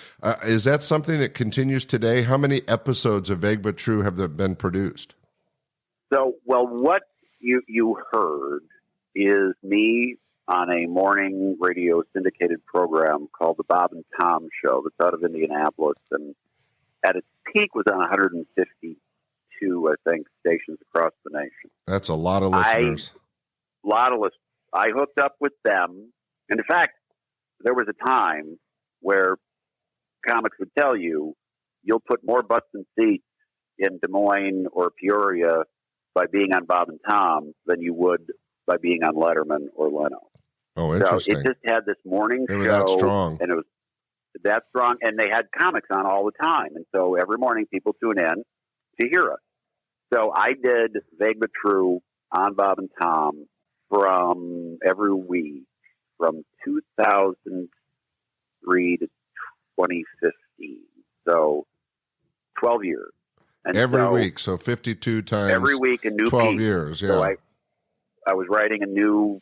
[SPEAKER 1] Is that something that continues today? How many episodes of Vague but True have been produced?
[SPEAKER 3] So, well, what you heard is me on a morning radio syndicated program called the Bob and Tom Show that's out of Indianapolis, and at its peak was on 152, I think, stations across the nation.
[SPEAKER 1] That's a lot of listeners.
[SPEAKER 3] I hooked up with them, and in fact, there was a time where comics would tell you, you'll put more butts and seats in Des Moines or Peoria by being on Bob and Tom than you would by being on Letterman or Leno.
[SPEAKER 1] Oh, interesting.
[SPEAKER 3] So it just had this morning show.
[SPEAKER 1] They were that strong.
[SPEAKER 3] And it was that strong, and they had comics on all the time. And so every morning people tune in to hear us. So I did Vague but True on Bob and Tom from every week from 2003 to 2015. So 12 years. And
[SPEAKER 1] every week, so 52 times.
[SPEAKER 3] Every week a new
[SPEAKER 1] 12
[SPEAKER 3] piece.
[SPEAKER 1] years, yeah.
[SPEAKER 3] So I was writing a new,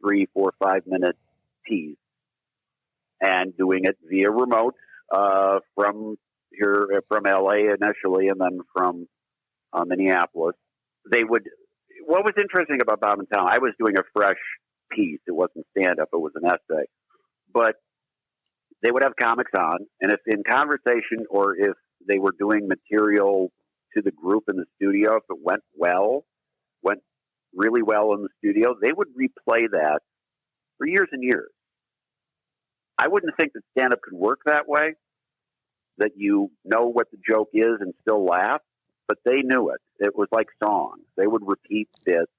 [SPEAKER 3] 3, 4, 5 minute piece and doing it via remote from LA initially, and then from Minneapolis. What was interesting about Bob and Tom, I was doing a fresh piece. It wasn't stand-up, it was an essay. But they would have comics on, and if in conversation or if they were doing material to the group in the studio, if it went really well in the studio, they would replay that for years and years. I wouldn't think that stand-up could work that way, that you know what the joke is and still laugh, but they knew it. It was like songs. They would repeat bits.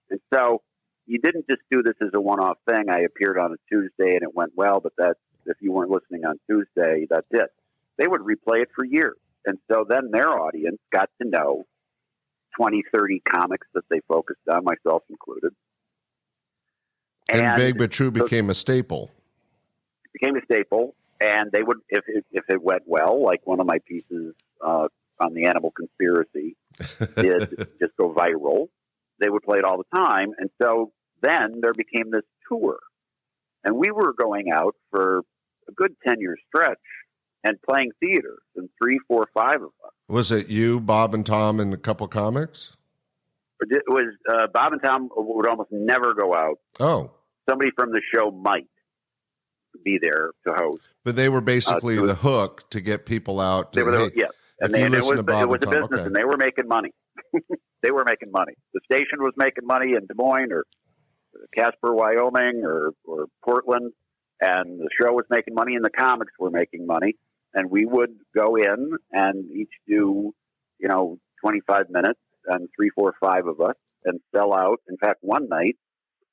[SPEAKER 3] And so you didn't just do this as a one-off thing. I appeared on a Tuesday and it went well, but if you weren't listening on Tuesday, that's it. They would replay it for years. And so then their audience got to know 20, 30 comics that they focused on, myself included.
[SPEAKER 1] And Vague but True became a staple.
[SPEAKER 3] It became a staple. And they would, if it went well, like one of my pieces on the animal conspiracy did just go viral, they would play it all the time. And so then there became this tour. And we were going out for a good 10-year stretch and playing theaters, and 3, 4, 5 of us.
[SPEAKER 1] Was it you, Bob and Tom, and a couple comics?
[SPEAKER 3] It was Bob and Tom would almost never go out.
[SPEAKER 1] Oh.
[SPEAKER 3] Somebody from the show might be there to host.
[SPEAKER 1] But they were basically the hook to get people out.
[SPEAKER 3] They were the, yes. And it was a business,
[SPEAKER 1] okay.
[SPEAKER 3] and they were making money. They were making money. The station was making money in Des Moines or Casper, Wyoming, or Portland, and the show was making money, and the comics were making money. And we would go in and each do, 25 minutes, and 3, 4, 5 of us, and sell out. In fact, one night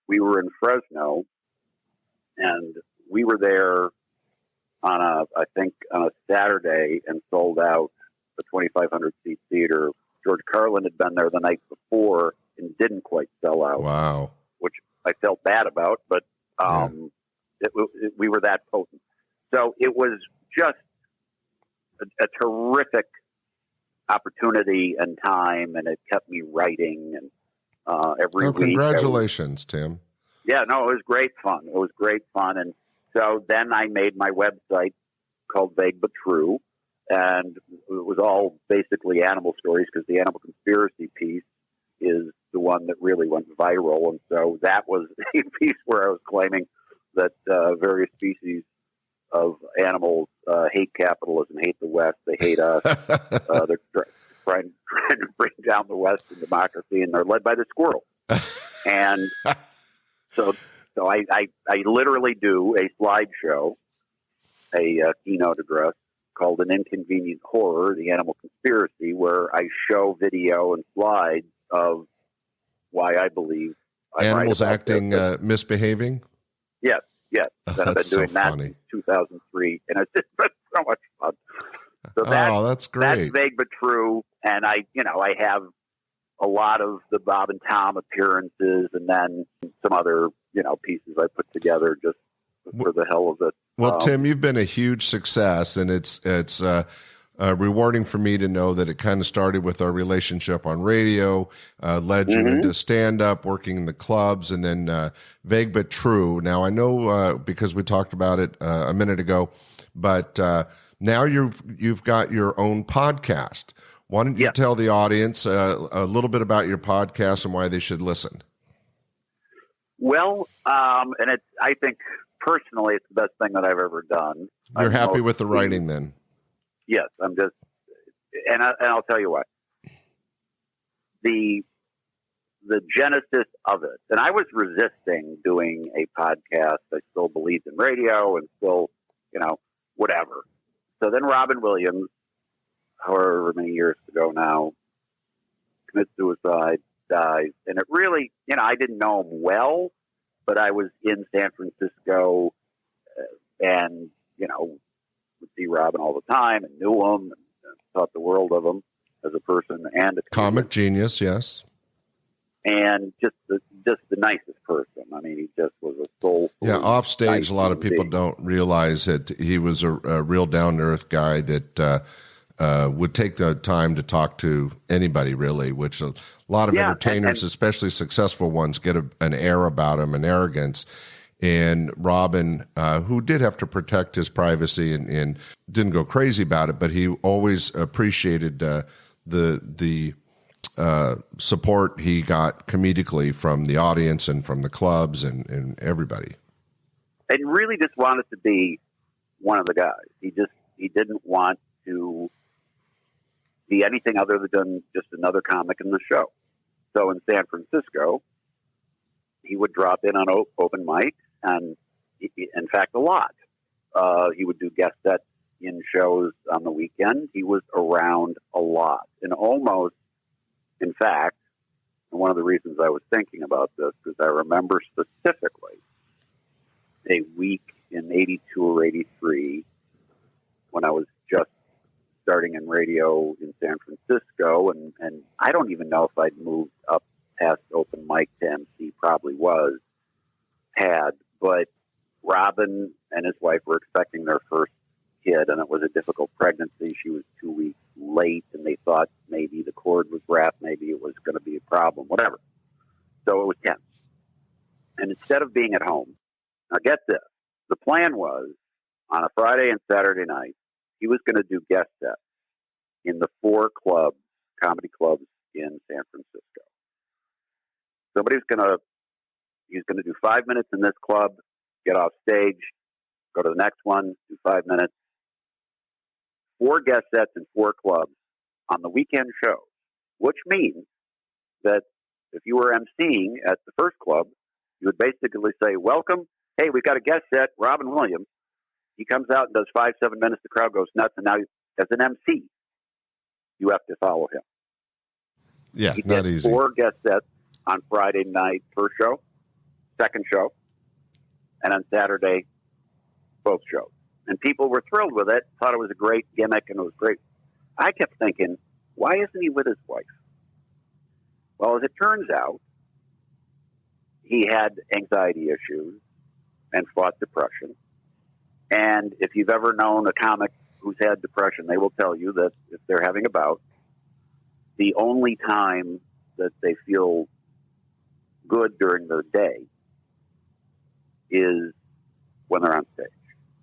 [SPEAKER 3] we were in Fresno, and we were there on a Saturday and sold out the 2,500 seat theater. George Carlin had been there the night before and didn't quite sell out.
[SPEAKER 1] Wow.
[SPEAKER 3] Which I felt bad about, but we were that potent. So it was just a terrific opportunity and time, and it kept me writing and every week.
[SPEAKER 1] Congratulations, Tim.
[SPEAKER 3] Yeah, no, it was great fun. It was great fun. And so then I made my website called Vague But True, and it was all basically animal stories because the animal conspiracy piece is the one that really went viral. And so that was a piece where I was claiming that various species of animals hate capitalism, hate the West, they hate us. They're trying to bring down the West and democracy, and they're led by the squirrel. And so I literally do a slideshow, a keynote address called An Inconvenient Horror, the Animal Conspiracy, where I show video and slides of why I believe
[SPEAKER 1] animals acting misbehaving.
[SPEAKER 3] Yes. And I've been doing that since 2003, and it's just been so much fun. So
[SPEAKER 1] that's great.
[SPEAKER 3] That's Vague But True, and I have a lot of the Bob and Tom appearances, and then some other pieces I put together just for the hell of it.
[SPEAKER 1] Well, Tim, you've been a huge success, and it's rewarding for me to know that it kind of started with our relationship on radio, led you into stand-up, working in the clubs, and then Vague But True. Now, I know because we talked about it a minute ago, but now you've got your own podcast. Why don't you tell the audience a little bit about your podcast and why they should listen?
[SPEAKER 3] Well, and I think personally it's the best thing that I've ever done.
[SPEAKER 1] You're happy with the writing then?
[SPEAKER 3] Yes, I'm just, and I'll tell you what, the genesis of it, and I was resisting doing a podcast. I still believed in radio and still, whatever. So then Robin Williams, however many years ago now, commits suicide, dies, and it really, I didn't know him well, but I was in San Francisco, and would see Robin all the time and knew him and thought the world of him as a person and a
[SPEAKER 1] comic genius, yes,
[SPEAKER 3] and just the nicest person. I mean, he just was a soulful.
[SPEAKER 1] Yeah, off stage,
[SPEAKER 3] nice
[SPEAKER 1] a lot of people don't realize that he was a real down to earth guy that would take the time to talk to anybody, really. Which a lot of entertainers, especially successful ones, get an air about him, an arrogance. And Robin, who did have to protect his privacy and didn't go crazy about it, but he always appreciated the support he got comedically from the audience and from the clubs and everybody.
[SPEAKER 3] And really just wanted to be one of the guys. He didn't want to be anything other than just another comic in the show. So in San Francisco, he would drop in on open mic. And in fact, a lot. He would do guest sets in shows on the weekend. He was around a lot. And almost, in fact, and one of the reasons I was thinking about this, because I remember specifically a week in 82 or 83 when I was just starting in radio in San Francisco. And I don't even know if I'd moved up past open mic to MC, probably had. But Robin and his wife were expecting their first kid, and it was a difficult pregnancy. She was 2 weeks late, and they thought maybe the cord was wrapped, maybe it was going to be a problem, whatever. So it was tense. And instead of being at home, now get this, the plan was on a Friday and Saturday night, he was going to do guest sets in the 4 comedy clubs in San Francisco. He's going to do 5 minutes in this club, get off stage, go to the next one, do 5 minutes. 4 guest sets in 4 clubs on the weekend shows, which means that if you were emceeing at the first club, you would basically say, welcome. Hey, we've got a guest set, Robin Williams. He comes out and does 5-7 minutes. The crowd goes nuts. And now as an MC, you have to follow him.
[SPEAKER 1] Yeah,
[SPEAKER 3] he
[SPEAKER 1] not
[SPEAKER 3] did
[SPEAKER 1] easy.
[SPEAKER 3] 4 guest sets on Friday night, first show, second show, and on Saturday, both shows. And people were thrilled with it, thought it was a great gimmick, and it was great. I kept thinking, why isn't he with his wife? Well, as it turns out, he had anxiety issues and fought depression. And if you've ever known a comic who's had depression, they will tell you that if they're having a bout, the only time that they feel good during their day is when they're on stage,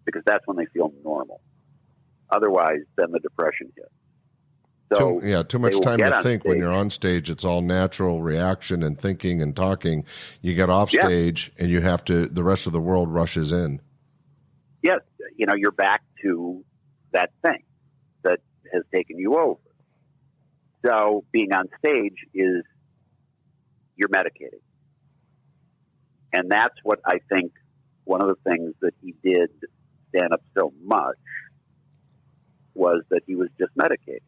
[SPEAKER 3] because that's when they feel normal. Otherwise, then the depression hits. So
[SPEAKER 1] too much time to think when you're on stage. It's all natural reaction and thinking and talking. You get off stage and you have to, the rest of the world rushes in.
[SPEAKER 3] Yes. You're back to that thing that has taken you over. So being on stage is you're medicating. And that's what I think one of the things that he did stand up so much was that he was just medicating.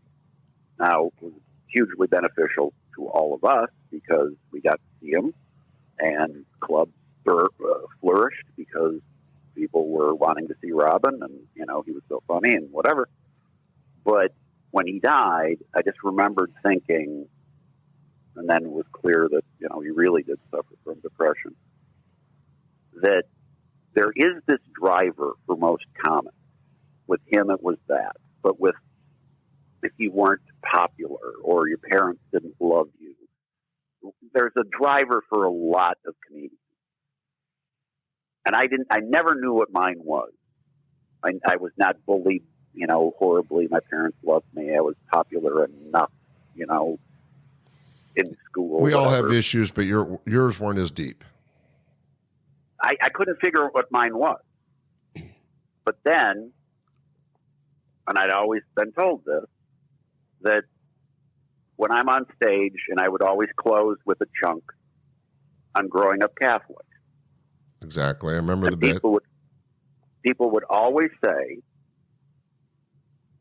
[SPEAKER 3] Now, it was hugely beneficial to all of us because we got to see him, and clubs flourished because people were wanting to see Robin, and, he was so funny and whatever. But when he died, I just remembered thinking, and then it was clear that, he really did suffer from depression, that there is this driver for most comics. With him, it was that. But if you weren't popular or your parents didn't love you, there's a driver for a lot of comedians. And I never knew what mine was. I was not bullied, horribly. My parents loved me. I was popular enough, in school.
[SPEAKER 1] We all have issues, but yours weren't as deep.
[SPEAKER 3] I couldn't figure out what mine was. But then, and I'd always been told this, that when I'm on stage, and I would always close with a chunk, I'm growing up Catholic.
[SPEAKER 1] Exactly. I remember
[SPEAKER 3] and people would always say,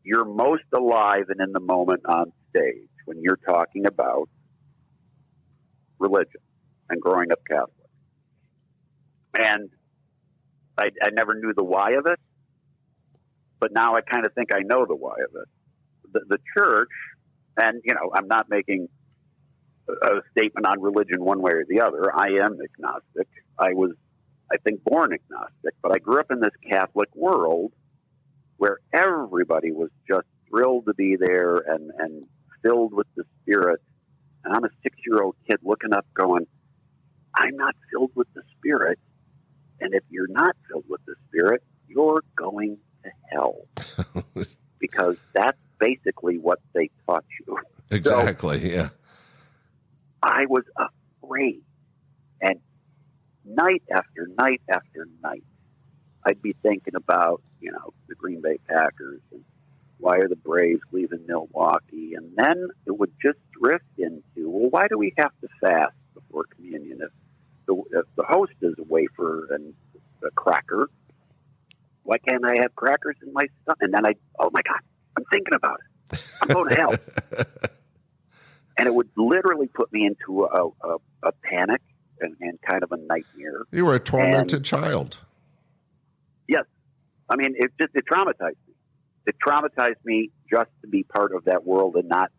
[SPEAKER 3] you're most alive and in the moment on stage when you're talking about religion and growing up Catholic. And I never knew the why of it, but now I kind of think I know the why of it. The church, and, I'm not making a statement on religion one way or the other. I am agnostic. I was, I think, born agnostic, but I grew up in this Catholic world where everybody was just thrilled to be there and filled with the Spirit. And I'm a 6-year-old kid looking up going, I'm not filled with the Spirit. And if you're not filled with the Spirit, you're going to hell. Because that's basically what they taught you.
[SPEAKER 1] Exactly,
[SPEAKER 3] so,
[SPEAKER 1] yeah.
[SPEAKER 3] I was afraid. And night after night after night, I'd be thinking about, the Green Bay Packers and why are the Braves leaving Milwaukee? And then it would just drift into, well, why do we have to fast before communion? If the host is a wafer and a cracker, why can't I have crackers in my stuff? And then oh my God, I'm thinking about it. I'm going to hell. And it would literally put me into a panic and kind of a nightmare.
[SPEAKER 1] You were a tormented child.
[SPEAKER 3] Yes. I mean, it traumatized me. It traumatized me just to be part of that world and not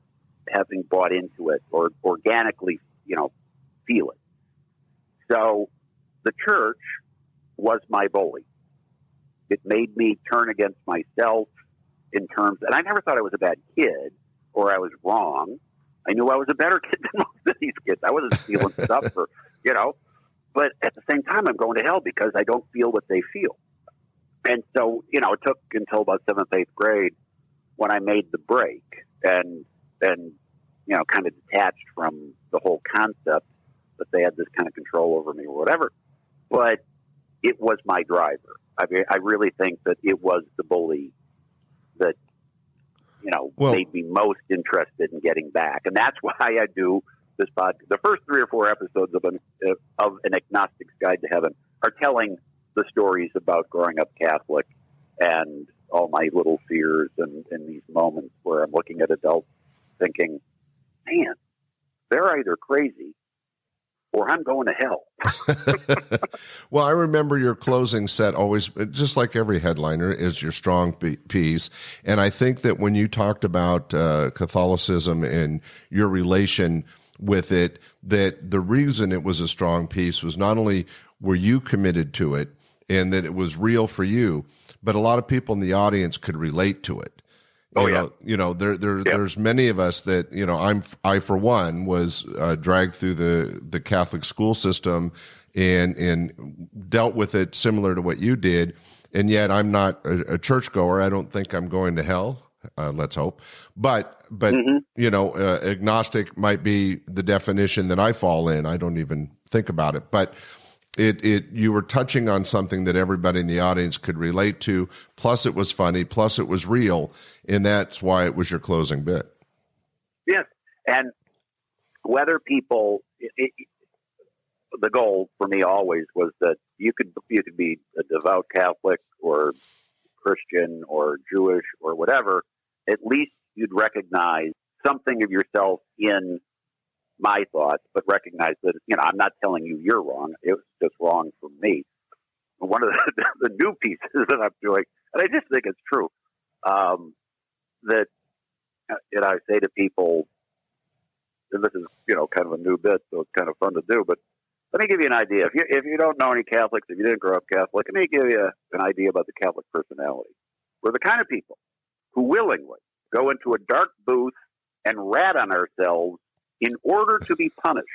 [SPEAKER 3] having bought into it or organically, feel it. So the church was my bully. It made me turn against myself in terms, and I never thought I was a bad kid or I was wrong. I knew I was a better kid than most of these kids. I wasn't stealing stuff but at the same time, I'm going to hell because I don't feel what they feel. And so, it took until about 7th, 8th grade when I made the break and kind of detached from the whole concept that they had this kind of control over me or whatever. But it was my driver. I really think that it was the bully that, made me most interested in getting back. And that's why I do this podcast. The first 3 or 4 episodes of an Agnostic's Guide to Heaven are telling the stories about growing up Catholic and all my little fears and these moments where I'm looking at adults thinking, man, they're either crazy or I'm going to hell.
[SPEAKER 1] Well, I remember your closing set always, just like every headliner, is your strong piece. And I think that when you talked about Catholicism and your relation with it, that the reason it was a strong piece was not only were you committed to it and that it was real for you, but a lot of people in the audience could relate to it. There's many of us that, I for one was dragged through the Catholic school system and dealt with it similar to what you did. And yet I'm not a churchgoer. I don't think I'm going to hell. Let's hope. But agnostic might be the definition that I fall in. I don't even think about it. But you were touching on something that everybody in the audience could relate to. Plus it was funny. Plus it was real. And that's why it was your closing bit.
[SPEAKER 3] Yes. And whether people, the goal for me always was that you could be a devout Catholic or Christian or Jewish or whatever, at least you'd recognize something of yourself in my thoughts, but recognize that, I'm not telling you you're wrong. It was just wrong for me. One of the new pieces that I'm doing, and I just think it's true, that I say to people, and this is, kind of a new bit, so it's kind of fun to do, but let me give you an idea. If you don't know any Catholics, if you didn't grow up Catholic, let me give you an idea about the Catholic personality. We're the kind of people who willingly go into a dark booth and rat on ourselves in order to be punished.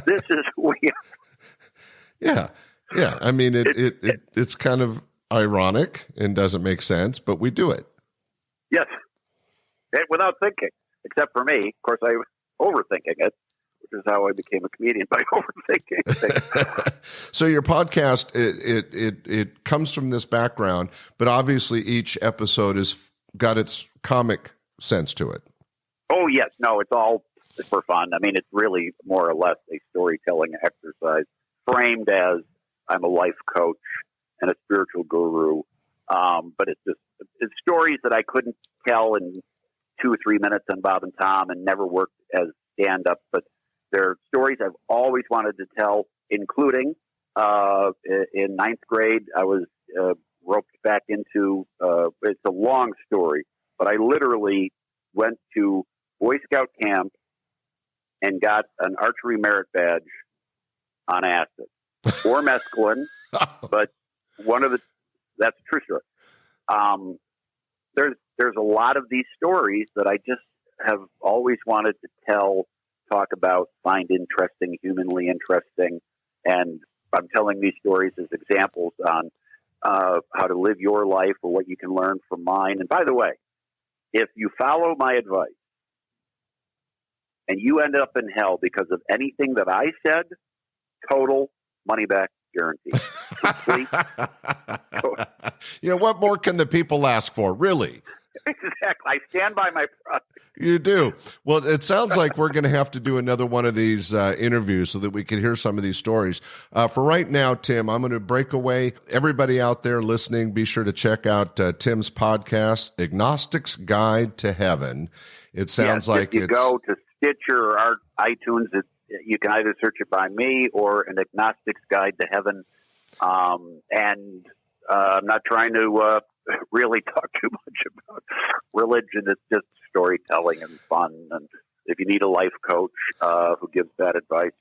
[SPEAKER 3] This is who we are.
[SPEAKER 1] Yeah. I mean, it's kind of ironic and doesn't make sense, but we do it.
[SPEAKER 3] Yes. Without thinking, except for me. Of course, I was overthinking it, which is how I became a comedian, by overthinking things.
[SPEAKER 1] So your podcast, it comes from this background, but obviously each episode has got its comic sense to it.
[SPEAKER 3] Oh, yes. No, it's all for fun. I mean, it's really more or less a storytelling exercise framed as I'm a life coach and a spiritual guru. But it's stories that I couldn't tell in 2 or 3 minutes on Bob and Tom and never worked as stand-up. But they're stories I've always wanted to tell, including in ninth grade, I was roped back into, it's a long story, but I literally went to Boy Scout camp and got an archery merit badge on acid or mescaline, but that's a true story. There's a lot of these stories that I just have always wanted to tell, talk about, find interesting, humanly interesting. And I'm telling these stories as examples on how to live your life or what you can learn from mine. And by the way, if you follow my advice and you end up in hell because of anything that I said, total money back guarantee.
[SPEAKER 1] What more can the people ask for, really?
[SPEAKER 3] Exactly. I stand by my product.
[SPEAKER 1] You do. Well, it sounds like we're going to have to do another one of these interviews so that we can hear some of these stories. For right now, Tim, I'm going to break away. Everybody out there listening, be sure to check out Tim's podcast, Agnostic's Guide to Heaven. It sounds like
[SPEAKER 3] if you go to Stitcher or iTunes, you can either search it by me or an Agnostic's Guide to Heaven. And I'm not trying to really talk too much about religion. It's just storytelling and fun. And if you need a life coach who gives that advice.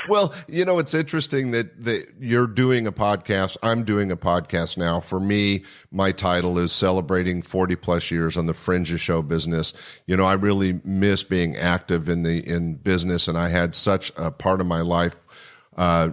[SPEAKER 1] Well, it's interesting that you're doing a podcast. I'm doing a podcast now. For me, my title is Celebrating 40 plus years on the fringe of show business. I really miss being active in business, and I had such a part of my life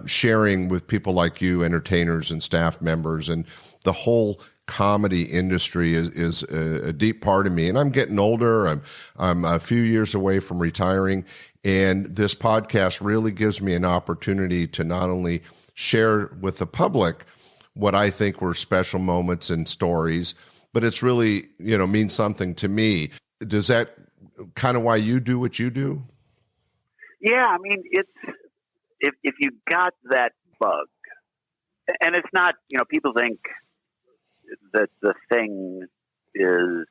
[SPEAKER 1] sharing with people like you, entertainers and staff members, and the whole comedy industry is a deep part of me. And I'm getting older. I'm a few years away from retiring. And this podcast really gives me an opportunity to not only share with the public what I think were special moments and stories, but it's really, means something to me. Does that kind of why you do what you do?
[SPEAKER 3] Yeah. I mean, it's, if you got that bug, and it's not, people think that the thing is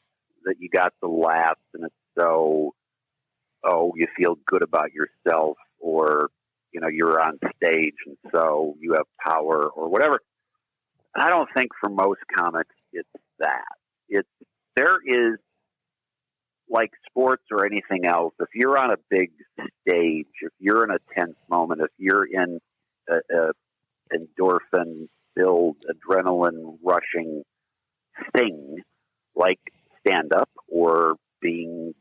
[SPEAKER 3] that you got the laughs and it's so, you feel good about yourself, or, you're on stage and so you have power or whatever. I don't think for most comics it's that. There is, like sports or anything else, if you're on a big stage, if you're in a tense moment, if you're in a endorphin-filled, adrenaline-rushing thing, like stand-up or being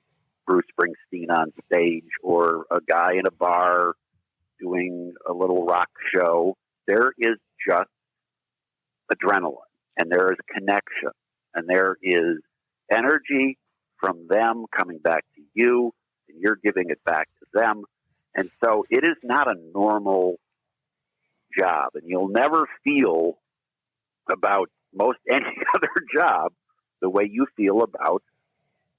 [SPEAKER 3] Bruce Springsteen on stage or a guy in a bar doing a little rock show, there is just adrenaline, and there is connection, and there is energy from them coming back to you, and you're giving it back to them. And so it is not a normal job, and you'll never feel about most any other job the way you feel about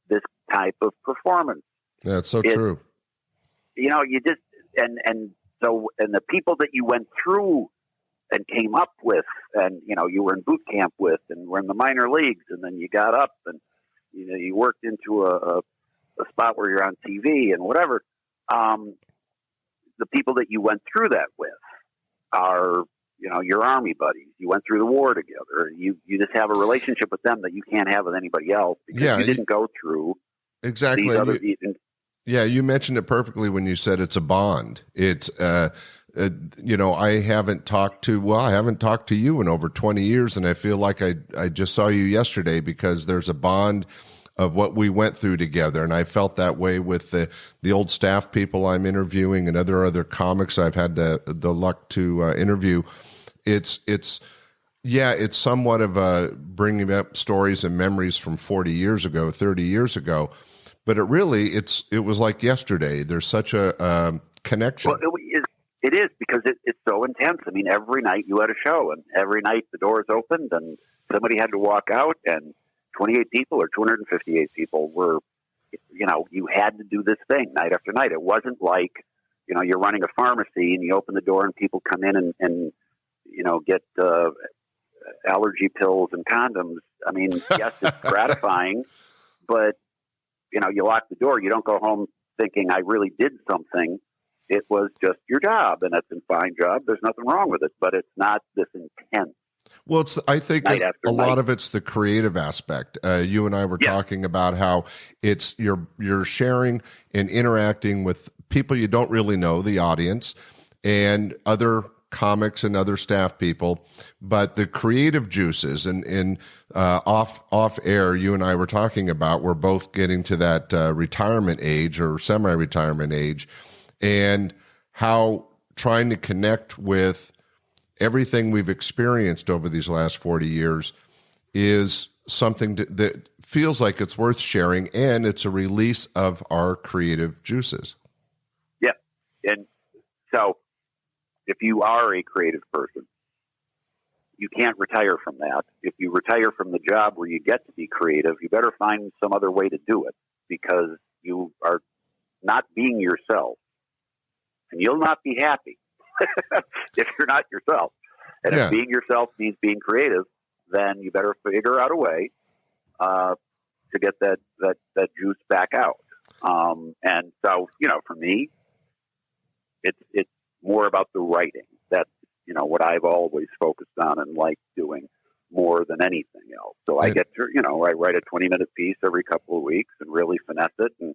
[SPEAKER 3] this type of performance.
[SPEAKER 1] That's so true.
[SPEAKER 3] You just, and the people that you went through and came up with, and, you were in boot camp with, and were in the minor leagues, and then you got up and, you worked into a spot where you're on TV and whatever. The people that you went through that with are, your Army buddies. You went through the war together. You just have a relationship with them that you can't have with anybody else because you didn't go through
[SPEAKER 1] exactly.
[SPEAKER 3] these other.
[SPEAKER 1] You mentioned it perfectly when you said it's a bond. It's, I haven't talked to you in over 20 years, and I feel like I just saw you yesterday because there's a bond of what we went through together. And I felt that way with the old staff people I'm interviewing and other comics I've had the luck to interview. It's somewhat of a bringing up stories and memories from 40 years ago, 30 years ago, but it was like yesterday. There's such a connection.
[SPEAKER 3] Well, it is because it's so intense. I mean, every night you had a show, and every night the doors opened and somebody had to walk out, and 28 people or 258 people were, you had to do this thing night after night. It wasn't like, you're running a pharmacy and you open the door and people come in and get allergy pills and condoms. I mean, yes, it's gratifying, but, you lock the door. You don't go home thinking I really did something. It was just your job, and it's a fine job. There's nothing wrong with it, but it's not this intense.
[SPEAKER 1] Well, I think a lot of it's the creative aspect. You and I were talking about how it's you're sharing and interacting with people you don't really know, the audience, and other comics and other staff people, but the creative juices and off air, you and I were talking about, we're both getting to that retirement age or semi-retirement age, and how trying to connect with everything we've experienced over these last 40 years is something that feels like it's worth sharing, and it's a release of our creative juices.
[SPEAKER 3] Yeah. And so if you are a creative person, you can't retire from that. If you retire from the job where you get to be creative, you better find some other way to do it, because you are not being yourself, and you'll not be happy if you're not yourself. And if being yourself means being creative, then you better figure out a way to get that juice back out. And so, for me, it's more about the writing. That's, what I've always focused on and liked doing more than anything else. So I get to, I write a 20-minute piece every couple of weeks and really finesse it. And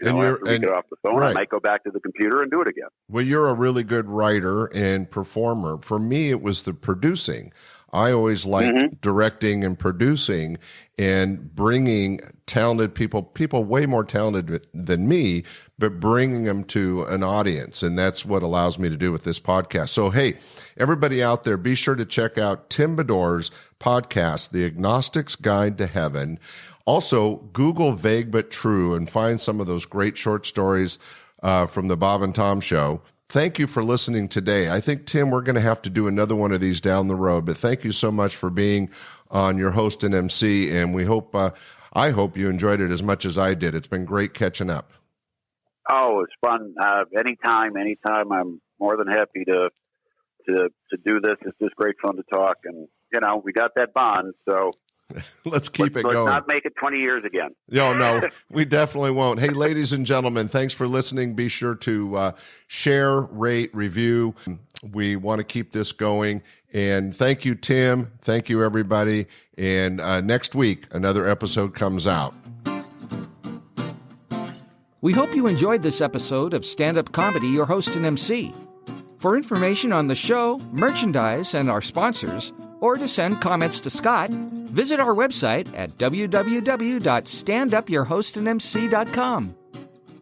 [SPEAKER 3] after we get off the phone, I might go back to the computer and do it again.
[SPEAKER 1] Well, you're a really good writer and performer. For me, it was the producing. I always liked directing and producing and bringing talented people way more talented than me, but bringing them to an audience. And that's what allows me to do with this podcast. So, hey, everybody out there, be sure to check out Tim Bedore's podcast, The Agnostic's Guide to Heaven. Also, Google Vague But True and find some of those great short stories from the Bob and Tom Show. Thank you for listening today. I think, Tim, we're going to have to do another one of these down the road, but thank you so much for being on your host and MC, and I hope you enjoyed it as much as I did. It's been great catching up.
[SPEAKER 3] Oh, it's fun. Anytime. I'm more than happy to do this. It's just great fun to talk, and we got that bond, so
[SPEAKER 1] Let's keep it
[SPEAKER 3] Let's
[SPEAKER 1] going.
[SPEAKER 3] not make it 20 years again.
[SPEAKER 1] No, we definitely won't. Hey, ladies and gentlemen, thanks for listening. Be sure to share, rate, review. We want to keep this going. And thank you, Tim. Thank you, everybody. And next week, another episode comes out.
[SPEAKER 2] We hope you enjoyed this episode of Stand-Up Comedy, your host and MC. For information on the show, merchandise, and our sponsors, or to send comments to Scott, visit our website at www.standupyourhostandmc.com.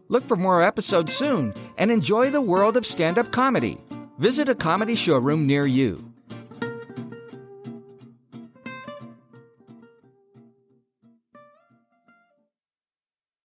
[SPEAKER 2] Look for more episodes soon and enjoy the world of stand-up comedy. Visit a comedy showroom near you.